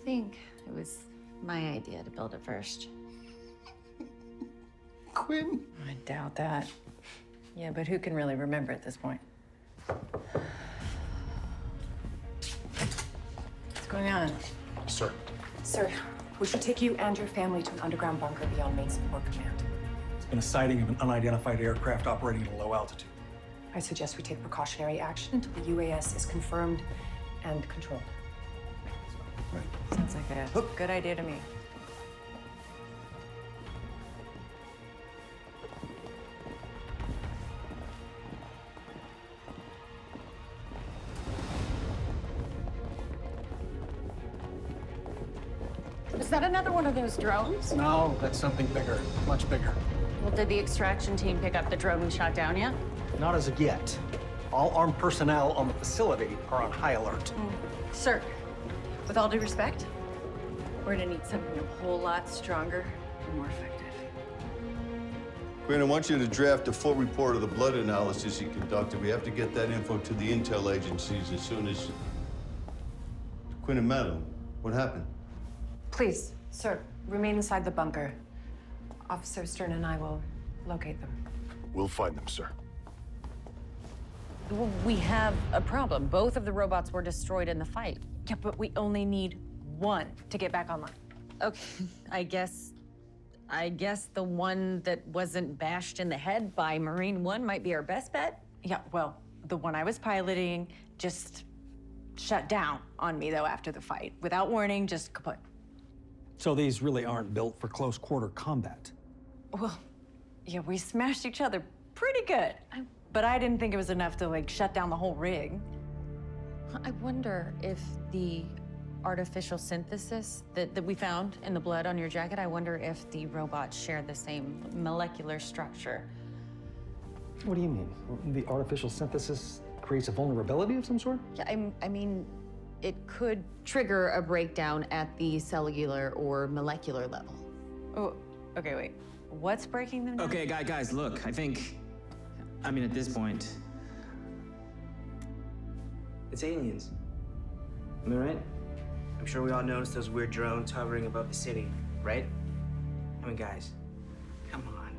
think it was my idea to build it first. Quinn? I doubt that. Yeah, but who can really remember at this point? What's going on? Sir. Sir, we should take you and your family to an underground bunker beyond main support command. There's been a sighting of an unidentified aircraft operating at a low altitude. I suggest we take precautionary action until the UAS is confirmed and controlled. Sounds like a good idea to me. Is that another one of those drones? No, that's something bigger, much bigger. Well, did the extraction team pick up the drone we shot down yet? Not as of yet. All armed personnel on the facility are on high alert. Sir, with all due respect, we're gonna need something a whole lot stronger and more effective. Quinn, I want you to draft a full report of the blood analysis you conducted. We have to get that info to the intel agencies as soon as... Quinn and Madeline, what happened? Please, sir, remain inside the bunker. Officer Stern and I will locate them. We'll find them, sir. Well, we have a problem. Both of the robots were destroyed in the fight. Yeah, but we only need one to get back online. Okay, I guess the one that wasn't bashed in the head by Marine One might be our best bet. Yeah, well, the one I was piloting just shut down on me, though, after the fight. Without warning, just kaput. So these really aren't built for close quarter combat. Well, yeah, we smashed each other pretty good. But I didn't think it was enough to, like, shut down the whole rig. I wonder if the artificial synthesis that we found in the blood on your jacket, I wonder if the robots share the same molecular structure. What do you mean? The artificial synthesis creates a vulnerability of some sort? Yeah, I mean, it could trigger a breakdown at the cellular or molecular level. Oh, okay, wait. What's breaking them down? Okay, guys, look, I mean, at this point, it's aliens. Am I right? I'm sure we all noticed those weird drones hovering above the city, right? I mean, guys, come on.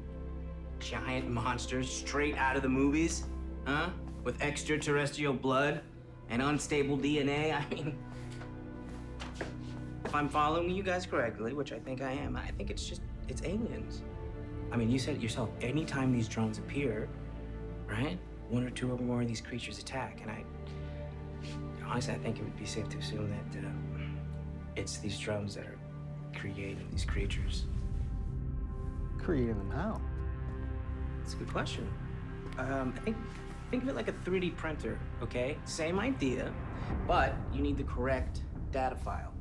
Giant monsters straight out of the movies, huh? With extraterrestrial blood and unstable DNA. I mean, if I'm following you guys correctly, which I think I am, I think it's aliens. I mean, you said it yourself, anytime these drones appear, right? One or two or more of these creatures attack, and honestly, I think it would be safe to assume that it's these drones that are creating these creatures. Creating them how? That's a good question. Think of it like a 3D printer, okay? Same idea, but you need the correct data file,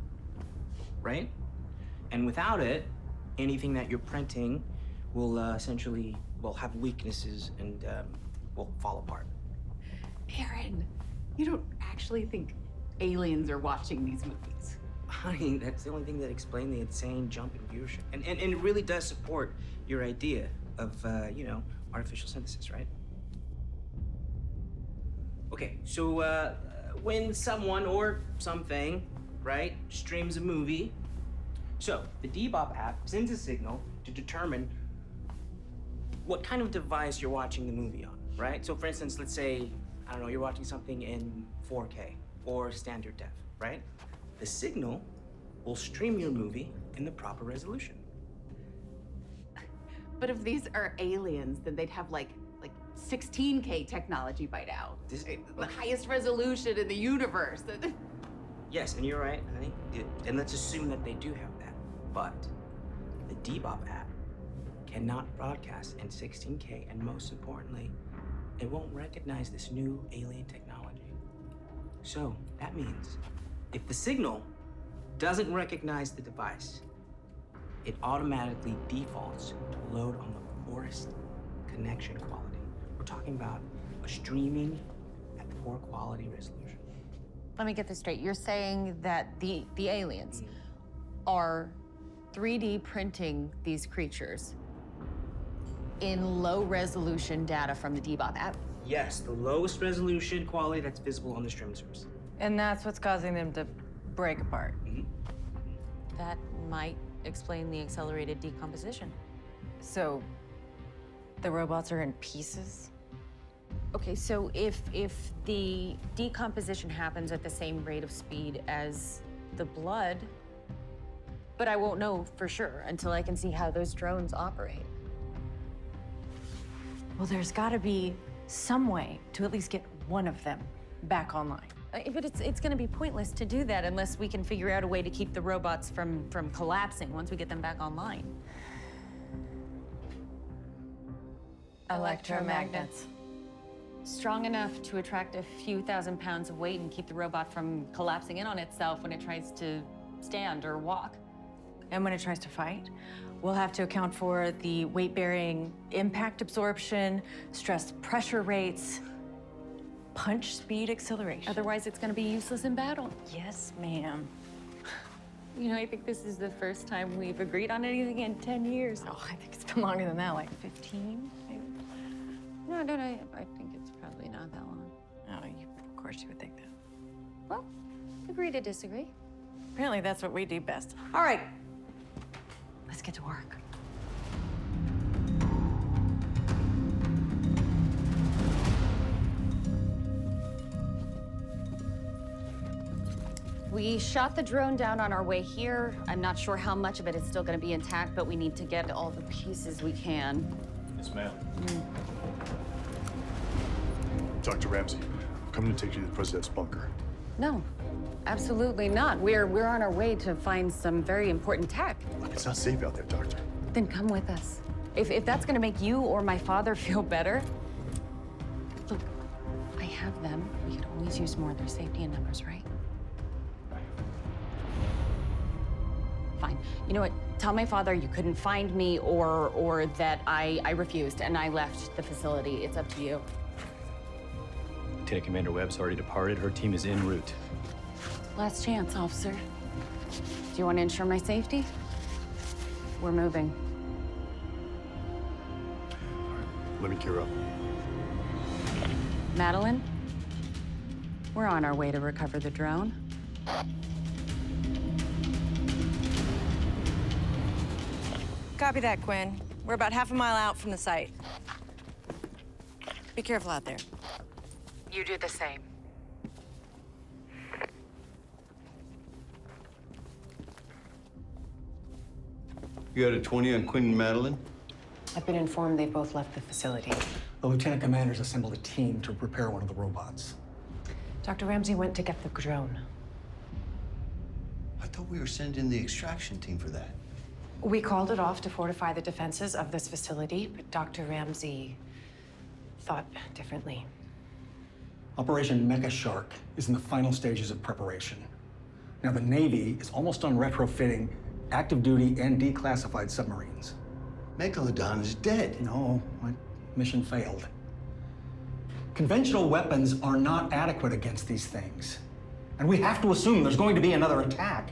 right? And without it, anything that you're printing will essentially have weaknesses and will fall apart. Aaron, you don't actually think aliens are watching these movies? Honey, that's the only thing that explained the insane jump in viewership. And it really does support your idea of, artificial synthesis, right? Okay, so when someone or something, right, streams a movie, so the Dbop app sends a signal to determine what kind of device you're watching the movie on, right? So for instance, let's say, I don't know, you're watching something in 4K or standard def, right? The signal will stream your movie in the proper resolution. But if these are aliens, then they'd have like 16K technology by now. The highest resolution in the universe. Yes, and you're right, honey. And let's assume that they do have that. But the Dbop app cannot broadcast in 16K, and most importantly, it won't recognize this new alien technology. So that means if the signal doesn't recognize the device, it automatically defaults to load on the poorest connection quality. We're talking about a streaming at poor quality resolution. Let me get this straight. You're saying that the aliens are 3D printing these creatures in low resolution data from the Dbop app? Yes, the lowest resolution quality that's visible on the streaming service. And that's what's causing them to break apart. That might explain the accelerated decomposition. So, the robots are in pieces? Okay, so if the decomposition happens at the same rate of speed as the blood, but I won't know for sure until I can see how those drones operate. Well, there's gotta be some way to at least get one of them back online. But it's gonna be pointless to do that unless we can figure out a way to keep the robots from collapsing once we get them back online. Electromagnets. Strong enough to attract a few thousand pounds of weight and keep the robot from collapsing in on itself when it tries to stand or walk. And when it tries to fight, we'll have to account for the weight-bearing impact absorption, stress pressure rates, punch speed acceleration. Otherwise, it's gonna be useless in battle. Yes, ma'am. You know, I think this is the first time we've agreed on anything in 10 years. Oh, I think it's been longer than that, like 15, maybe? No, I think it's probably not that long. Oh, of course you would think that. Well, agree to disagree. Apparently that's what we do best. All right, let's get to work. We shot the drone down on our way here. I'm not sure how much of it is still gonna be intact, but we need to get all the pieces we can. Yes, ma'am. Dr. Ramsey, I'm coming to take you to the president's bunker. No, absolutely not. We're on our way to find some very important tech. Look, it's not safe out there, Doctor. Then come with us. If that's gonna make you or my father feel better. Look, I have them. We could always use more. They're safety in numbers, right? Fine. You know what? Tell my father you couldn't find me or that I refused and I left the facility. It's up to you. Lieutenant Commander Webb's already departed. Her team is en route. Last chance, officer. Do you want to ensure my safety? We're moving. Let me gear up. Madeline, we're on our way to recover the drone. Copy that, Quinn. We're about half a mile out from the site. Be careful out there. You do the same. You got a 20 on Quinn and Madeline? I've been informed they both left the facility. The lieutenant commander's assembled a team to repair one of the robots. Dr. Ramsey went to get the drone. I thought we were sending the extraction team for that. We called it off to fortify the defenses of this facility, but Dr. Ramsey thought differently. Operation Mecha Shark is in the final stages of preparation. Now, the Navy is almost done retrofitting active duty and declassified submarines. Megalodon is dead. No, my mission failed. Conventional weapons are not adequate against these things. And we have to assume there's going to be another attack.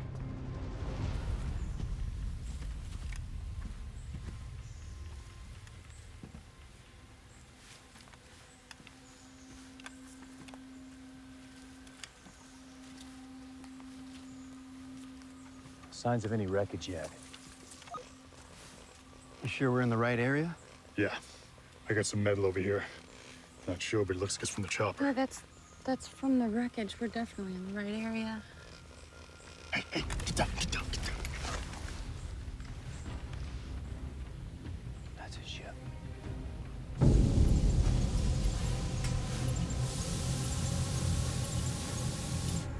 signs of any wreckage yet. You sure we're in the right area? Yeah. I got some metal over here. Not sure, but it looks like it's from the chopper. Yeah, that's from the wreckage. We're definitely in the right area. Hey, get down, get down, get down. That's a ship.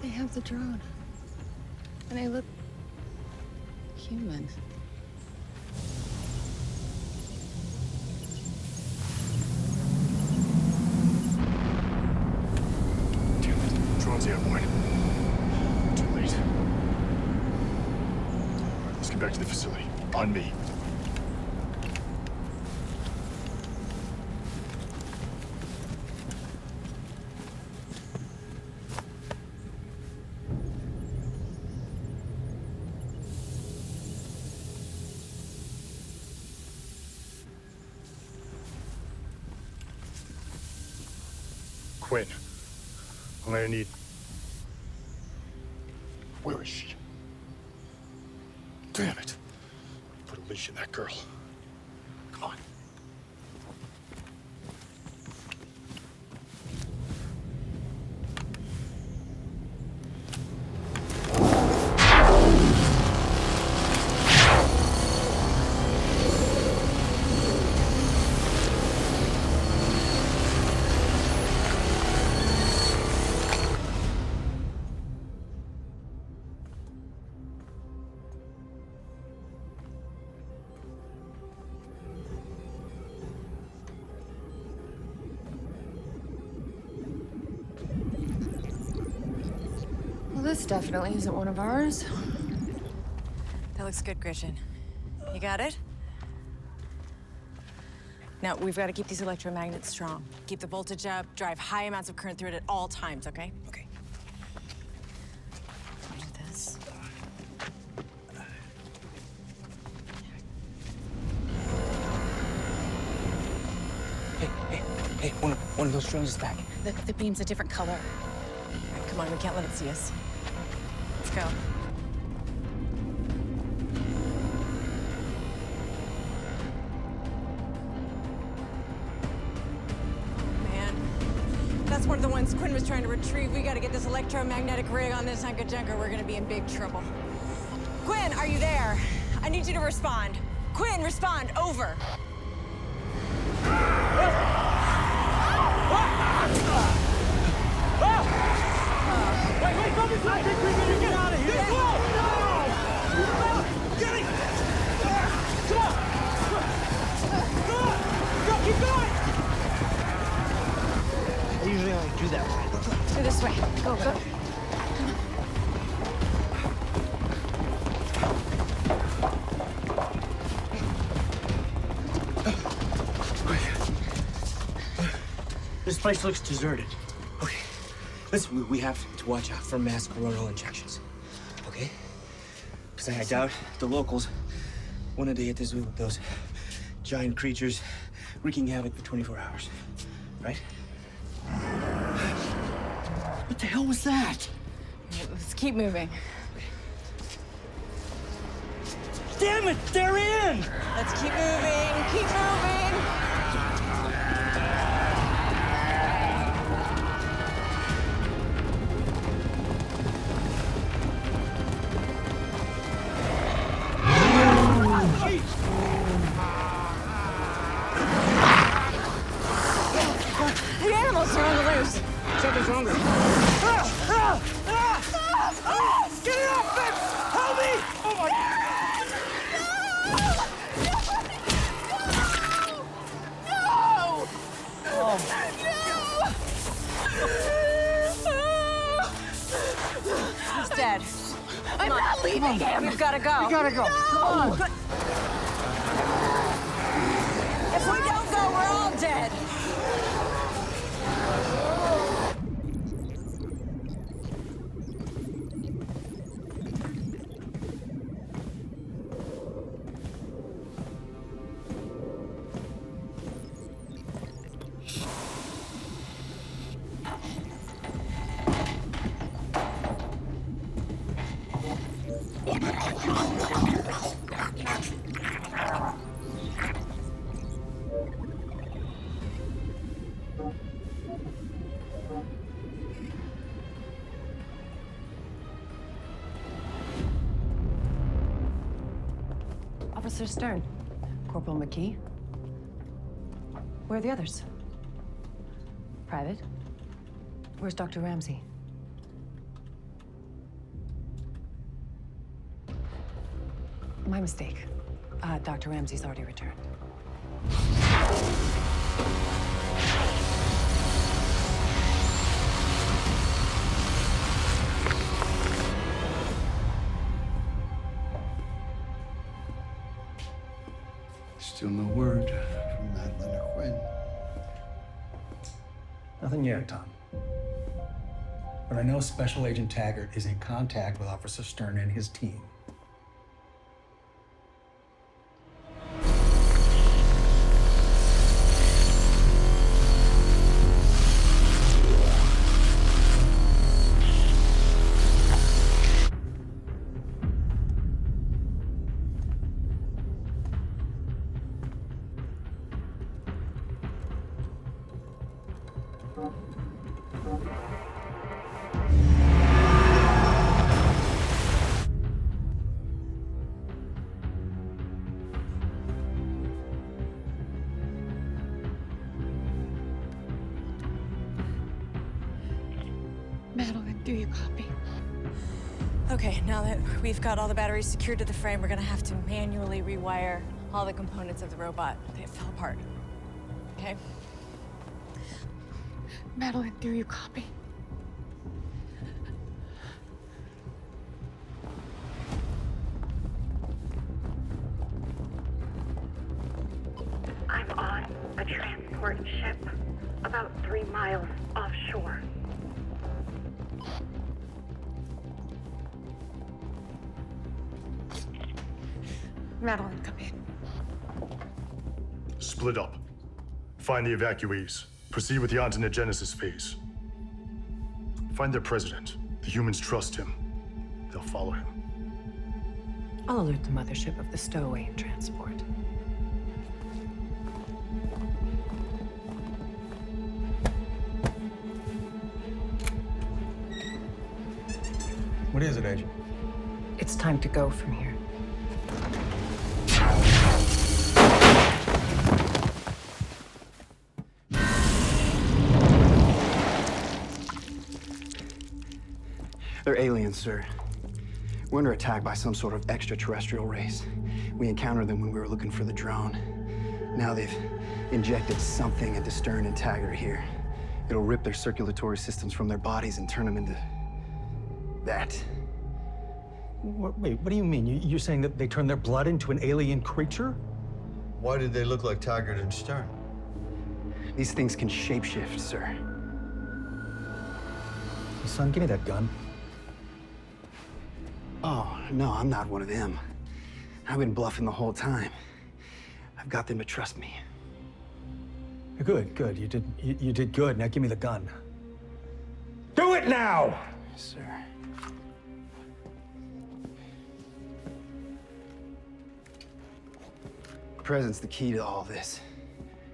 They have the drone. And they look human. Drone's airborne. Too late. All right, let's get back to the facility. On me. Quinn, I'm gonna need... Where is she? Damn it. Put a leash in that girl. Come on. This definitely isn't one of ours. That looks good, Gretchen. You got it? Now, we've got to keep these electromagnets strong. Keep the voltage up, drive high amounts of current through it at all times, okay? Okay. I'll do this. Hey, one of those drones is back. The beam's a different color. All right, come on, we can't let it see us. Let's go. Man, that's one of the ones Quinn was trying to retrieve. We gotta get this electromagnetic rig on this hunk of junk or we're gonna be in big trouble. Quinn, are you there? I need you to respond. Quinn, respond, over. Wait, don't be so big. We gotta get out of here. Get low! Get it! Come on! Go, keep going! I usually only do that way. Through this way. Go, go. This place looks deserted. Okay. Listen, we have to watch out for mass coronal injections. Okay? Because I doubt the locals wanted to hit the zoo with those giant creatures wreaking havoc for 24 hours. Right? What the hell was that? Let's keep moving. Damn it, they're in! Let's keep moving, keep moving! The animals are on the loose. Something's wrong with Get it off, Fitz! Help me! Oh my God! He's dead. I'm not leaving him. We've got to go. We gotta go. Come on. If we don't go, we're all dead. Officer Stern, Corporal McKee. Where are the others? Private? Where's Dr. Ramsey? My mistake. Dr. Ramsey's already returned. Still no word from Madeline or Quinn. Nothing yet, Tom. But I know Special Agent Taggart is in contact with Officer Stern and his team. Madeline, do you copy? Okay, now that we've got all the batteries secured to the frame, we're gonna have to manually rewire all the components of the robot. They fell apart. Okay? Madeline, do you copy? I'm on a transport ship about 3 miles offshore. Madeline, come in. Split up. Find the evacuees. Proceed with the ontogenesis phase. Find their president. The humans trust him. They'll follow him. I'll alert the mothership of the stowaway and transport. What is it, Agent? It's time to go from here. They're aliens, sir. We're under attack by some sort of extraterrestrial race. We encountered them when we were looking for the drone. Now they've injected something into Stern and Taggart here. It'll rip their circulatory systems from their bodies and turn them into that. Wait, what do you mean? You're saying that they turned their blood into an alien creature? Why did they look like Taggart and Stern? These things can shapeshift, sir. Son, give me that gun. Oh, no, I'm not one of them. I've been bluffing the whole time. I've got them to trust me. Good, good. You did good. Now give me the gun. Do it now! Yes, sir. Present's the key to all this.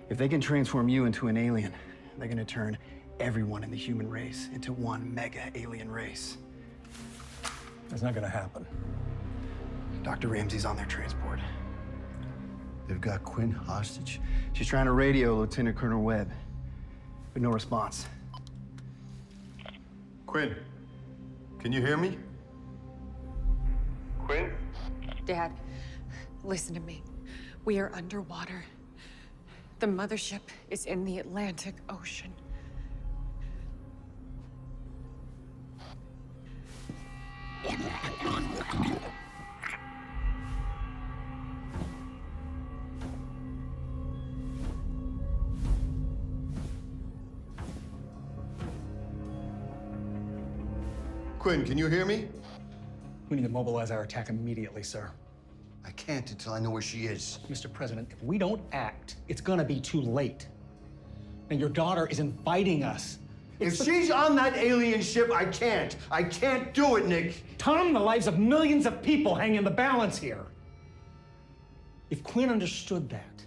If they can transform you into an alien, they're gonna turn everyone in the human race into one mega alien race. That's not gonna happen. Dr. Ramsey's on their transport. They've got Quinn hostage? She's trying to radio Lieutenant Colonel Webb, but no response. Quinn, can you hear me? Quinn? Dad, listen to me. We are underwater. The mothership is in the Atlantic Ocean. Quinn, can you hear me? We need to mobilize our attack immediately, sir. I can't until I know where she is. Mr. President, if we don't act, it's gonna be too late. And your daughter is inviting us. If she's on that alien ship, I can't. I can't do it, Nick. Tom, the lives of millions of people hang in the balance here. If Quinn understood that,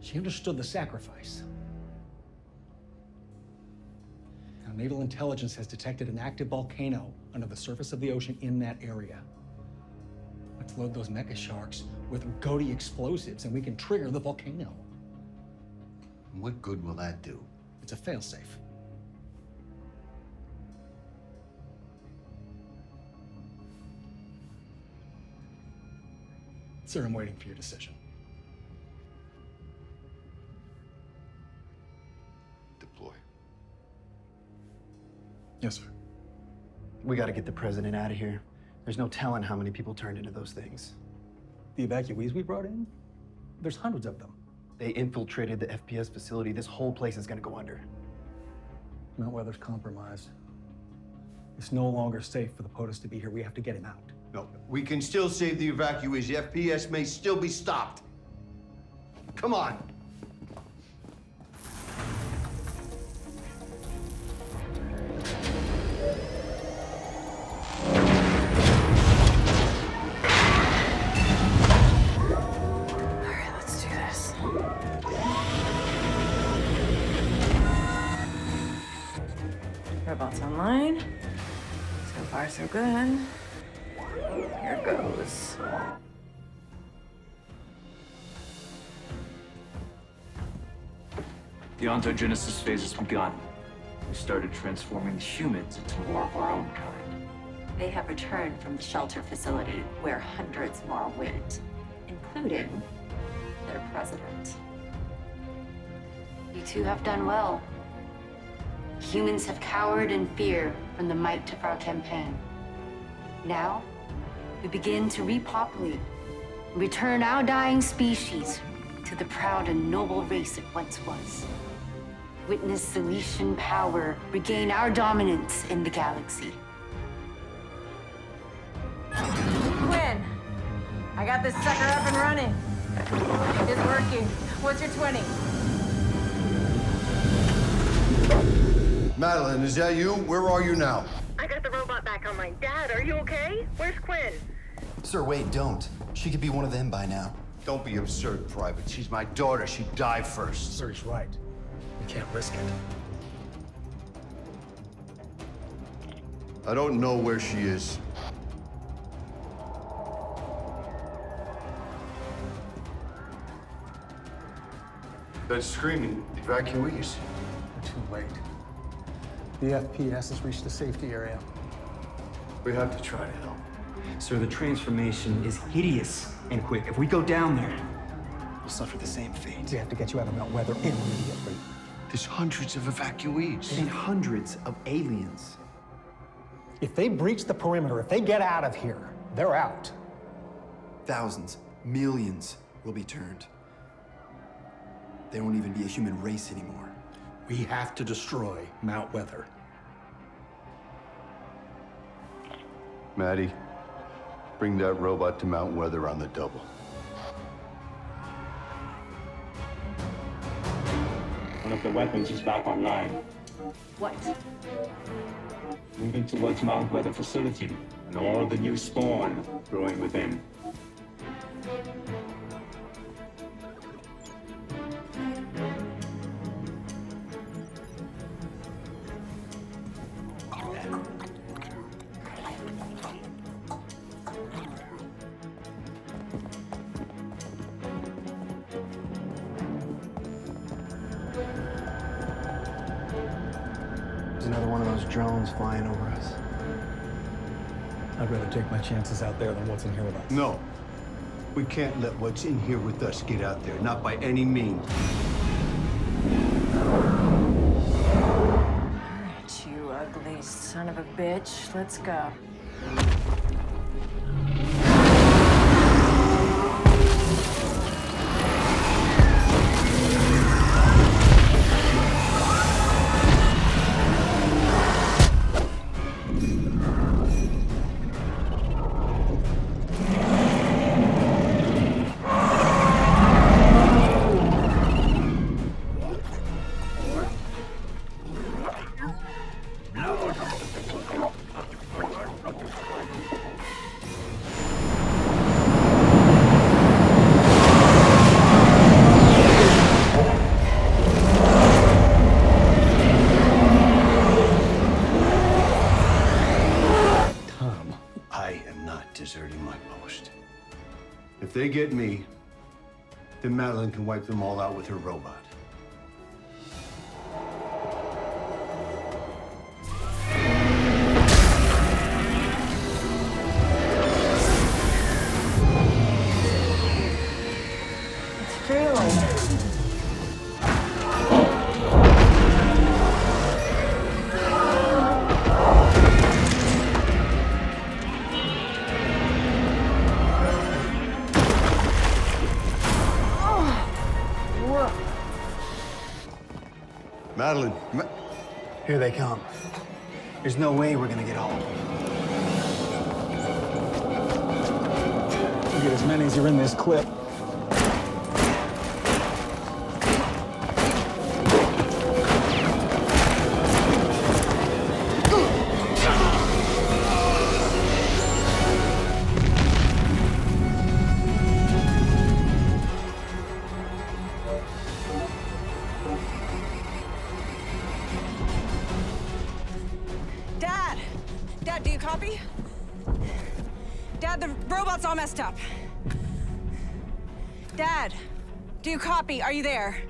she understood the sacrifice. Now, naval intelligence has detected an active volcano under the surface of the ocean in that area. Let's load those mecha sharks with goaty explosives and we can trigger the volcano. What good will that do? It's a failsafe. Sir, I'm waiting for your decision. Deploy. Yes, sir. We gotta get the president out of here. There's no telling how many people turned into those things. The evacuees we brought in? There's hundreds of them. They infiltrated the FPS facility. This whole place is gonna go under. Mount Weather's compromised. It's no longer safe for the POTUS to be here. We have to get him out. No, we can still save the evacuees. The FPS may still be stopped. Come on. Robots online. So far, so good. Here goes. The ontogenesis phase has begun. We started transforming the humans into more of our own kind. They have returned from the shelter facility where hundreds more await, including their president. You two have done well. Humans have cowered in fear from the might of our campaign. Now, we begin to repopulate, and return our dying species to the proud and noble race it once was. Witness Celestian power regain our dominance in the galaxy. Quinn, I got this sucker up and running. It's working. What's your 20? Madeline, is that you? Where are you now? I got the robot back online. Dad, are you okay? Where's Quinn? Sir, wait, don't. She could be one of them by now. Don't be absurd, Private. She's my daughter. She'd die first. Sir, he's right. We can't risk it. I don't know where she is. That's screaming evacuees. We're too late. The FPS has reached the safety area. We have to try to help. Sir, the transformation is hideous and quick. If we go down there, we'll suffer the same fate. We have to get you out of Mount Weather immediately. There's hundreds of evacuees. And hundreds of aliens. If they breach the perimeter, if they get out of here, they're out. Thousands, millions will be turned. They won't even be a human race anymore. We have to destroy Mount Weather. Maddie, bring that robot to Mount Weather on the double. One of the weapons is back online. What? Moving towards Mount Weather facility and all the new spawn growing within. There's another one of those drones flying over us. I'd rather take my chances out there than what's in here with us. No. We can't let what's in here with us get out there, not by any means. All right, you ugly son of a bitch. Let's go. get me, then Madeline can wipe them all out with her robot. It's true. Madeline. Here they come. There's no way we're gonna get all of them. You get as many as you're in this clip. Dad, do you copy? Dad, the robot's all messed up. Dad, do you copy? Are you there?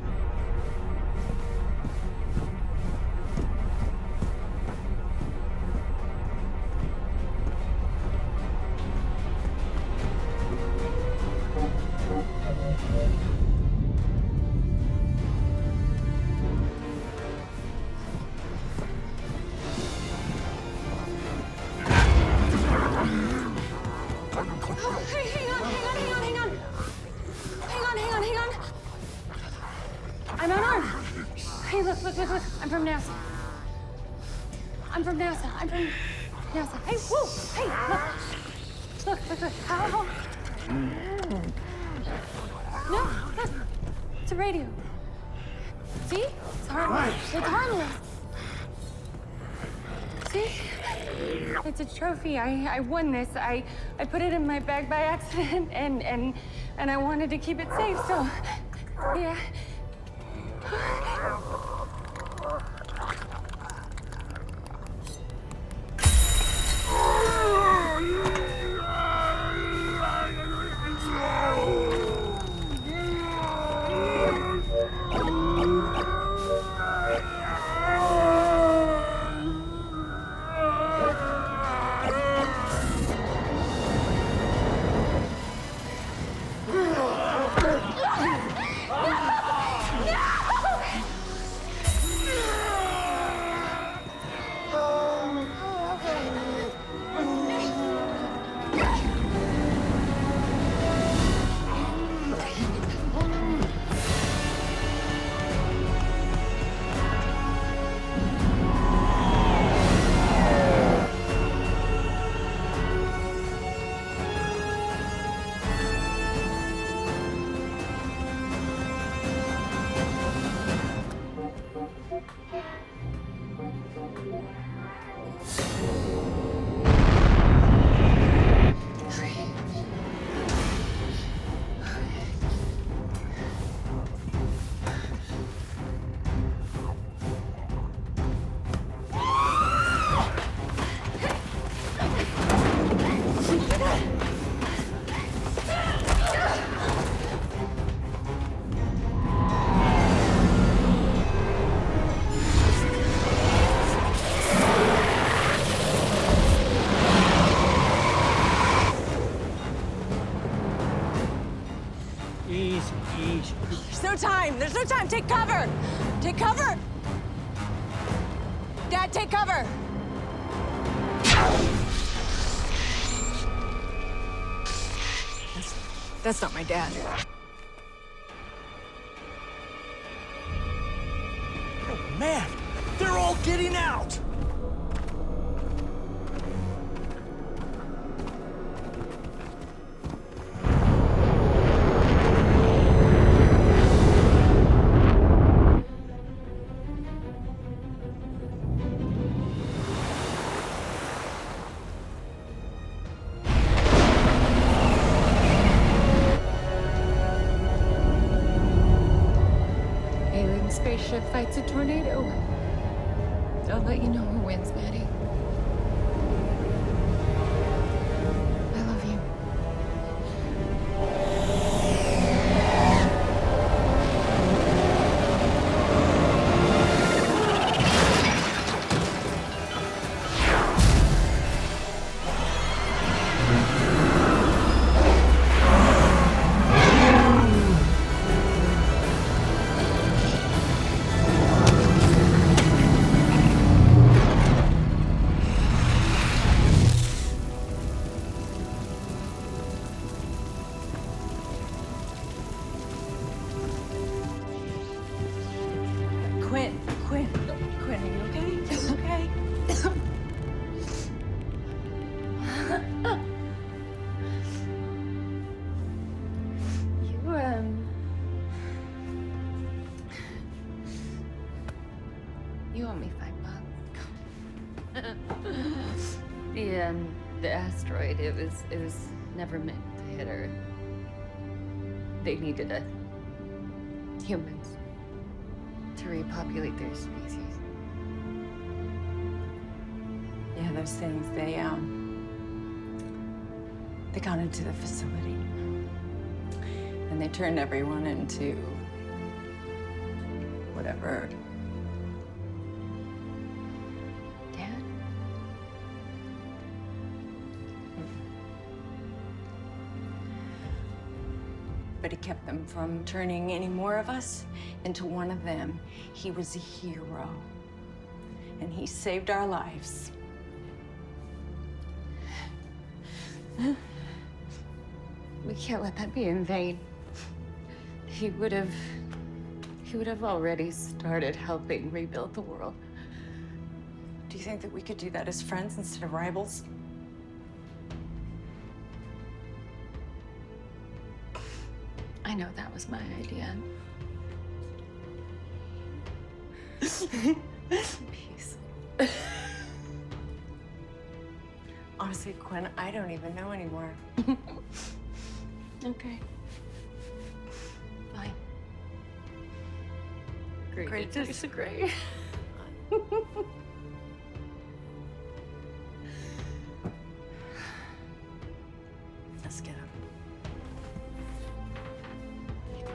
I'm unarmed. Hey, look. I'm from NASA. I'm from NASA. Hey, whoa. Hey, look. How? No, look. It's a radio. See? It's harmless. It's harmless. See? It's a trophy. I won this. I put it in my bag by accident, and I wanted to keep it safe, so yeah. There's no time. Take cover. Take cover. Dad, take cover. That's not my dad. Oh, man, they're all getting out. Spaceship fights a tornado. I'll let you know who wins, Maddie. I love you. Quinn, are you okay? You okay? You owe me $5. The asteroid, it was never meant to hit Earth. They needed humans to repopulate their species. Yeah, those things, they got into the facility. And they turned everyone into whatever. Dad? But he kept them from turning any more of us into one of them. He was a hero. And he saved our lives. We can't let that be in vain. He would have already started helping rebuild the world. Do you think that we could do that as friends instead of rivals? I know that was my idea. Peace. Honestly, Quinn, I don't even know anymore. Okay. Fine. Great to disagree. Let's get him.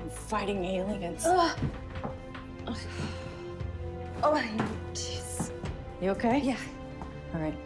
Fighting aliens. Oh, jeez. You okay? Yeah. All right.